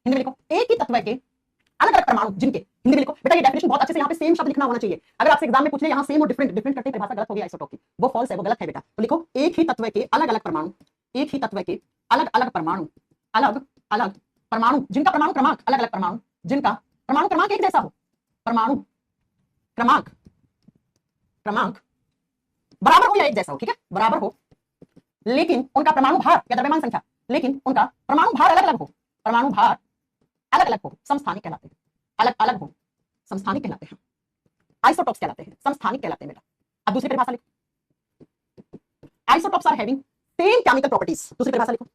Hindi में लिखो एक ही तत्व के अलग अलग परमाणु जिनके, हिंदी में लिखो बेटा, ये डेफिनेशन बहुत अच्छे से यहाँ पे सेम शब्द लिखना होना चाहिए। अगर आपसे एग्जाम में पूछ ले यहाँ सेम और डिफरेंट करते परिभाषा गलत हो गई आइसोटॉप की, वो फॉल्स है, वो गलत है बेटा। तो लिखो एक ही तत्व के अलग अलग परमाणु, जिनका परमाणु क्रमांक अलग अलग परमाणु, जिनका परमाणु क्रमांक एक जैसा हो, परमाणु क्रमांक बराबर हो या एक जैसा हो, ठीक है, बराबर हो, लेकिन उनका परमाणु भार या द्रव्यमान संख्या, लेकिन उनका परमाणु भार अलग अलग हो, समस्थानिक कहलाते हैं, अलग अलग हो, समस्थानिक कहलाते हैं, आइसोटॉप्स कहलाते हैं, समस्थानिक कहलाते हैं बेटा। अब दूसरी परिभाषा लिखो, isotopes are having same chemical properties. दूसरी परिभाषा लिखो,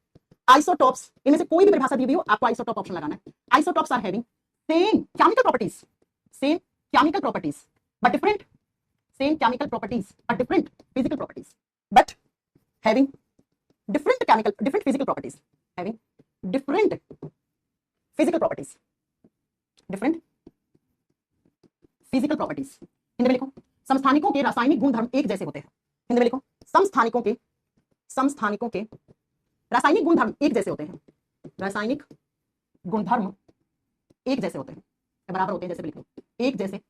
आइसोटॉप्स, इनमें से कोई भी परिभाषा दी हुई हो आपको आइसोटॉप ऑप्शन लगाना है। Isotopes are having same chemical properties but different, same chemical properties but different physical properties, but having different physical properties, Hindi में लिखो समस्थानिकों के रासायनिक गुणधर्म एक जैसे होते हैं। हिंदी में लिखो समस्थानिकों के रासायनिक गुणधर्म एक जैसे होते हैं, रासायनिक गुणधर्म एक जैसे होते हैं, बराबर होते हैं, जैसे लिखो एक जैसे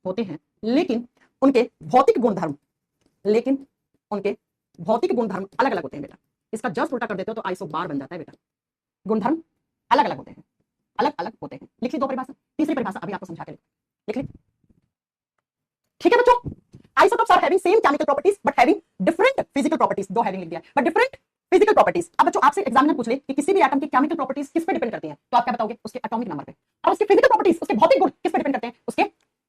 होते हैं, लेकिन उनके भौतिक गुणधर्म अलग अलग होते हैं बेटा। इसका जस्ट उल्टा कर देते हो तो आइसो बार बन जाता है बेटा। गुणधर्म अलग अलग होते हैं, लिखिए 2 परिभाषा। तीसरी परिभाषा अभी आपको समझा के लिख ली, ठीक है बच्चों। Isotopes are having same chemical properties but having different physical properties, 2 having लिख दिया, बट डिफरेंट फिजिकल प्रॉपर्टीज। अब बच्चों आपसे एग्जामिनर पूछ ले कि किसी भी एटम की केमिकल प्रॉपर्टीज किस पे डिपेंड करती हैं, तो आप क्या बताओगे, उसके एटॉमिक नंबर पे। और उसके फिजिकल प्रॉपर्टीज, उसके भौतिक गुण किस पे डिपेंड करते हैं, उसके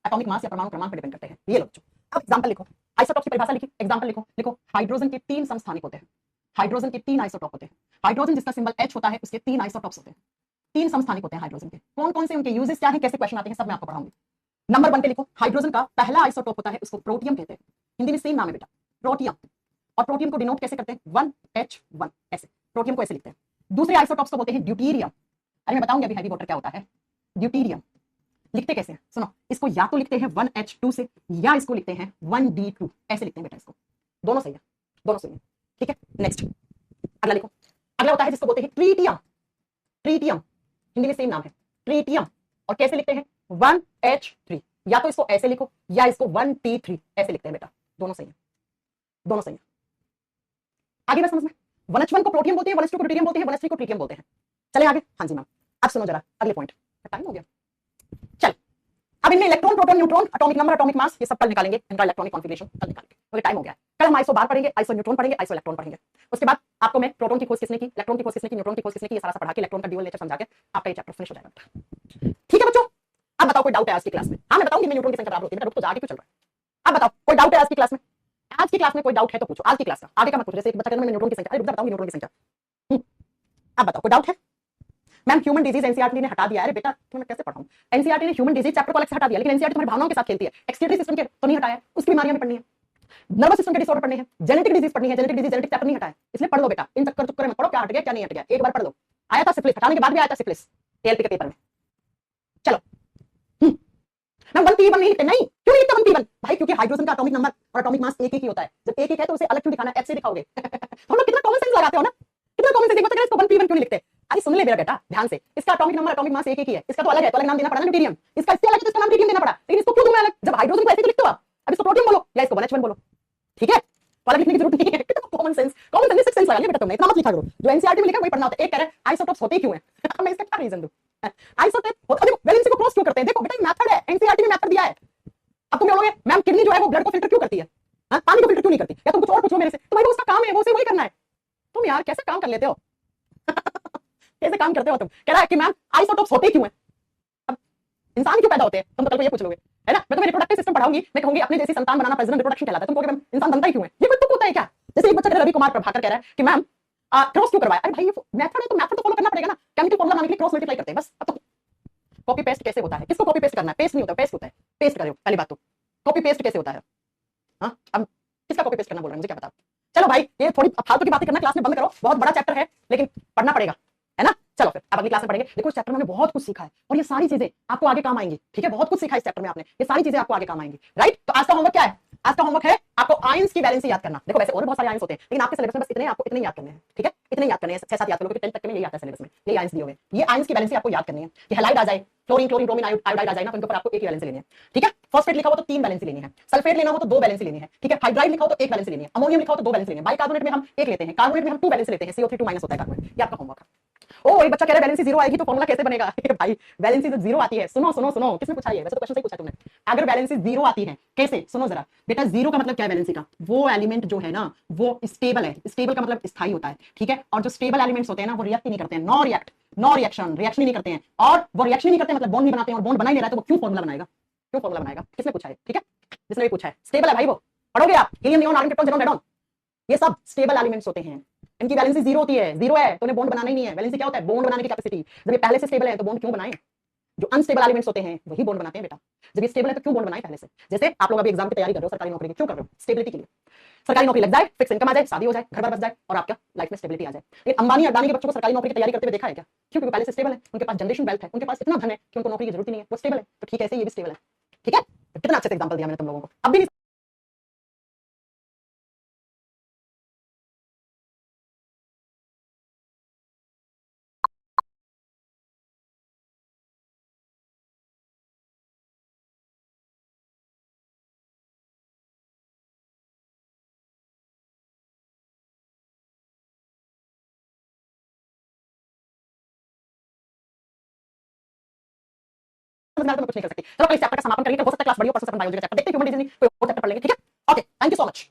एटॉमिक मास या परमाणु क्रमांक पे डिपेंड करते हैं। ये लो बच्चों, अब एग्जांपल लिखो, आइसोटॉप की परिभाषा लिखी, एग्जांपल लिखो हाइड्रोजन के 3 समस्थानिक होते हैं, हाइड्रोजन के 3 आइसोटॉप होते हैं। हाइड्रोजन जिसका सिंबल H होता है, उसके 3 आइसोटॉप्स होते हैं, 3 समस्थानिक होते हैं हाइड्रोजन के। कौन कौन से उनके यूजेस क्या है, कैसे क्वेश्चन आते हैं, सब मैं आपको पढ़ाऊंगी। नंबर 1 पे लिखो हाइड्रोजन का पहला आइसोटॉप होता है, उसको प्रोटियम कहते हैं, हिंदी में सेम नाम है बेटा, प्रोटियम। और प्रोटियम को डिनोट कैसे करते हैं, 1H1 ऐसे, प्रोटियम को ऐसे लिखते हैं। दूसरे आइसोटॉप्स को बोलते हैं ड्यूटीरियम। अरे मैं बताऊंगी अभी हैवी वाटर क्या होता है। ड्यूटीरियम लिखते कैसे हैं, सुनो, इसको या तो लिखते हैं 1H2 से या इसको लिखते हैं 1D2, ऐसे लिखते हैं बेटा इसको, दोनों सही है, ठीक है। नेक्स्ट अगला लिखो, अगला होता है जिसको बोलते हैं ट्रीटियम, हिंदी में सेम नाम है, ट्रीटियम। और कैसे लिखते हैं, 1H3, या तो इसको ऐसे लिखो या इसको 1T3 ऐसे लिखते हैं बेटा, दोनों सही है। आगे बस समझ में, 1H1 को प्रोटियम बोलते हैं, 1H2 को ड्यूटीरियम बोलते हैं, 1H3 को ट्रीटियम बोलते हैं। चले आगे, हाँ जी मैम। अब सुनो जरा अगले पॉइंट, टाइम हो गया, चल अब इनमें electron, proton, neutron, atomic number, atomic mass, ये सब कल निकालेंगे, इनका इलेक्ट्रॉनिक कॉन्फिगरेशन कल निकालेंगे, क्योंकि टाइम हो गया है। कल हम आइसो बार पढ़ेंगे, आइसो न्यूट्रॉन पढ़ेंगे, आइसो इलेक्ट्रॉन पढ़ेंगे। उसके बाद आपको मैं प्रोटॉन की खोज किसने की, इलेक्ट्रॉन की खोज किसने की, न्यूट्रॉन की खोज किसने की, ये सारा पढ़ा के इलेक्ट्रॉन का ड्यूअल नेचर समझा के आपका ये चैप्टर फिनिश हो जाएगा। ठीक है बच्चों, अब बताओ कोई डाउट है आज की क्लास में। हाँ मैं बताऊंगी, मैं न्यूट्रॉन की संख्या बराबर होती है, रुक तो जाके क्यों चल रहा है। अब बताओ कोई डाउट है आज की क्लास में, आज की क्लास में कोई डाउट है तो पूछो, आज की क्लास का, आगे का मत पूछो। जैसे एक बच्चा कहता है मैं न्यूट्रॉन की संख्या, अरे बताऊंगी न्यूट्रॉन की संख्या। अब बताओ कोई डाउट है। मैम ह्यूमन डिजीज एनसीईआरटी ने हटा दिया है। बेटा तुम्हें कैसे पढ़ाऊं, एनसीईआरटी ने ह्यूमन डिजीज चैप्टर को अलग से हटा दिया, लेकिन एनसीईआरटी तुम्हारी भावनाओं के साथ खेलती है। एक्सक्रीटरी सिस्टम के तो नहीं हटाया, उसकी बीमारियां भी पढ़नी है, नर्वस सिस्टम के डिसऑर्डर पढ़ने हैं, जेनेटिक डिजीज पढ़नी है, जेनेटिक चैप्टर नहीं हटाया, इसलिए पढ़ लो बेटा। इन चक्कर में पढ़ो क्या हट गया क्या नहीं हट गया, एक बार पढ़ लो। आया था सिफिलिस, हटाने के बाद भी आया था सिफिलिस एलपी के पेपर में। चलो मैम 1p1 नहीं लिखते, नहीं क्यों नहीं लिखते 1p1 भाई, क्योंकि हाइड्रोजन का एटॉमिक नंबर और एटॉमिक मास एक ही होता है। जब एक है तो उसे अलग क्यों दिखाना, H से दिखाओगे। हम लोग कितना कॉमन सेंस लगाते हो ना, कितना कॉमन सेंस, देखो इसको 1p1 क्यों नहीं लिखते। अरे सुन ले मेरा बेटा ध्यान से, इसका एटॉमिक नंबर एटॉमिक मास एक ही है, इसका तो अलग है, तो अलग नाम देना पड़ा ना ड्यूटेरियम, इसका इससे अलग है तो इसका नाम ट्रीटियम देना पड़ा, लेकिन इसको क्यों दूं मैं अलग, जब हाइड्रोजन को ऐसे तो लिखते हो आप, अब इसको प्रोटियम बोलो या इसको 1H1 बोलो, ठीक है, तो अलग लिखने की जरूरत नहीं है। कॉमन सेंस सेंस लगा लिया बेटा तुमने, इतना मत लिखा करो, जो एनसीईआरटी में लिखा वही पढ़ना होता है। एक कह रहा है आइसोटॉप्स होते क्यों हैं, मैं इसका क्या रीजन दूं। आइसोटॉप देखो वैलेंसी को क्रॉस क्यों करते हैं, देखो बेटा मेथड है, एनसीईआरटी ने मेथड दिया है। अब तुम्हें बोलोगे मैम किडनी जो है वो ब्लड को फिल्टर क्यों करती है, पानी को फिल्टर क्यों नहीं करती, या तुम कुछ और पूछो मेरे से, तो भाई वो उसका काम है, वो उसे वही करना है। तुम यार कैसे काम कर लेते हो कैसे काम करते हो तुम। कह रहा है कि मैम आइसोटोप्स होते क्यों हैं, अब इंसान क्यों पैदा होते हैं, तुम तो कल को ये पूछ लोगे है ना। मैं तुम्हें रिप्रोडक्टिव सिस्टम पढ़ाऊंगी, मैं कहूंगी अपने जैसी संतान बनाना प्रजनन रिप्रोडक्शन कहलाता है, तुम कहोगे मैम इंसान बनता ही क्यों है, ये कोई तुक होता है क्या। जैसे एक बच्चा रवि कुमार प्रभाकर कह रहा है कि मैम क्रॉस क्यों करवाया, अरे भाई ये मेथड है तो मेथड तो फॉलो करना पड़ेगा ना, केमिकल फॉर्मूला बनाने के लिए क्रॉस मल्टीप्लाई करते हैं बस। अब तो कॉपी पेस्ट कैसे होता है, किसको कॉपी पेस्ट करना है, पेस्ट नहीं होता, पेस्ट होता है, पेस्ट करो पहली बात तो, कॉपी पेस्ट कैसे होता है, हाँ अब किसका कॉपी पेस्ट करना बोल रहे हैं मुझे क्या पता। चलो भाई ये थोड़ी फालतू की बातें करना क्लास में बंद करो, बहुत बड़ा चैप्टर है लेकिन पढ़ना पड़ेगा है ना। चलो फिर अब अगली क्लास में पढ़ेंगे। देखो इस चैप्टर में हमने बहुत कुछ सीखा है और ये सारी चीजें आपको आगे काम आएंगी, ठीक है, बहुत कुछ सीखा है इस चैप्टर में आपने, ये सारी चीजें आपको आगे काम आएंगी, राइट। तो आज का होमवर्क क्या है, आज का होमवर्क है आपको आयंस की वैलेंसी याद करना। देखो वैसे और बहुत सारे आयंस होते हैं लेकिन आपके सिलेबस में बस इतने आपको इतने याद करने हैं, ठीक है, इतने याद करने हैं, 6-7 याद कर लोगे, 10 तक के में यही आता है सिलेबस में, यही आयंस दिए हुए हैं, ये आयंस की वैलेंसी आपको याद करनी है कि हैलाइड आ जाए, फ्लोरीन क्लोरीन ब्रोमीन आयोडाइड आ जाए ना, तो इनके ऊपर आपको एक ही वैलेंसी लेनी है, ठीक है। फॉस्फेट लिखा हो तो 3 वैलेंसी लेनी है, सल्फेट लेना हो तो 2 वैलेंसी लेनी है, ठीक है, हाइड्राइड लिखा हो तो 1 वैलेंसी लेनी है, अमोनियम लिखा हो तो 2 वैलेंसी लेनी है, बाइकार्बोनेट में हम 1 लेते हैं, कार्बोनेट में हम 2 वैलेंसी लेते हैं, CO3 2 माइनस होता है कार्बोनेट, ये आपका होमवर्क है। ओ एक बच्चा कह रहा है वैलेंसी 0 आएगी तो फॉर्मूला कैसे बनेगा भाई वैलेंसी जब 0 आती है, सुनो सुनो सुनो, किसने पूछा ये, वैसे तो क्वेश्चन सही पूछा तुमने, अगर वैलेंसी 0 आती है कैसे, सुनो जरा बेटा, 0 का मतलब क्या है वैलेंसी का, वो एलिमेंट जो है ना वो स्टेबल है, स्टेबल का मतलब स्थायी होता है, ठीक है, और जो स्टेबल एलिमेंट्स होते हैं ना वो रिएक्ट नहीं करते हैं, no react, no reaction, reaction नहीं करते हैं, और वो रिएक्शन नहीं करते मतलब बॉन्ड नहीं बनाते हैं, और बॉन्ड बना ही नहीं रहा है तो वो क्यों फॉर्मूला बनाएगा, क्यों फॉर्मूला बनाएगा, किसने पूछा है, ठीक है, जिसने भी पूछा है, स्टेबल है भाई, वो पढ़ोगे आप, helium neon argon proton radon, ये सब स्टेबल एलिमेंट्स होते हैं, इनकी वैलेंसी 0 होती है, 0 है तो उन्हें बॉन्ड बनाना ही नहीं है, वैलेंसी क्या होता है, बॉन्ड बनाने की कैपेसिटी, जब ये पहले से स्टेबल है तो बॉन्ड क्यों बनाएं, जो अनस्टेबल एलिमेंट्स होते हैं वही बॉन्ड बनाते हैं बेटा, जब ये स्टेबल है तो क्यों बॉन्ड बनाएं पहले से, जैसे आप लोग अभी एग्जाम की तैयारी कर रहे हो सरकारी नौकरी की, क्यों कर रहे हो, स्टेबिलिटी के लिए, सरकारी नौकरी लग जाए, फिक्स इनकम आ जाए, शादी हो जाए, घर बार बस जाए और आपका लाइफ में स्टेबिलिटी आ जाए। लेकिन अंबानी अडानी के बच्चों को सरकारी नौकरी की तैयारी करते हुए देखा है क्या, क्यों, क्योंकि पहले से स्टेबल है, उनके पास जनरेशन वेल्थ है, उनके पास इतना धन है कि उनको नौकरी की जरूरत ही नहीं है, वो स्टेबल है, तो ठीक है ऐसे ये भी स्टेबल है, ठीक है, कितना अच्छे से एग्जांपल दिया मैंने तुम लोगों को, अब भी समझ में तो मैं कुछ नहीं कर सकती। चलो कल इस चैप्टर का समापन करेंगे, हो सकता है क्लास बड़ी हो, परसों से अपन बायोलॉजी का चैप्टर देखते हैं, ह्यूमन डिजीज कोई और चैप्टर पढ़ लेंगे, ठीक है, okay, thank you so much.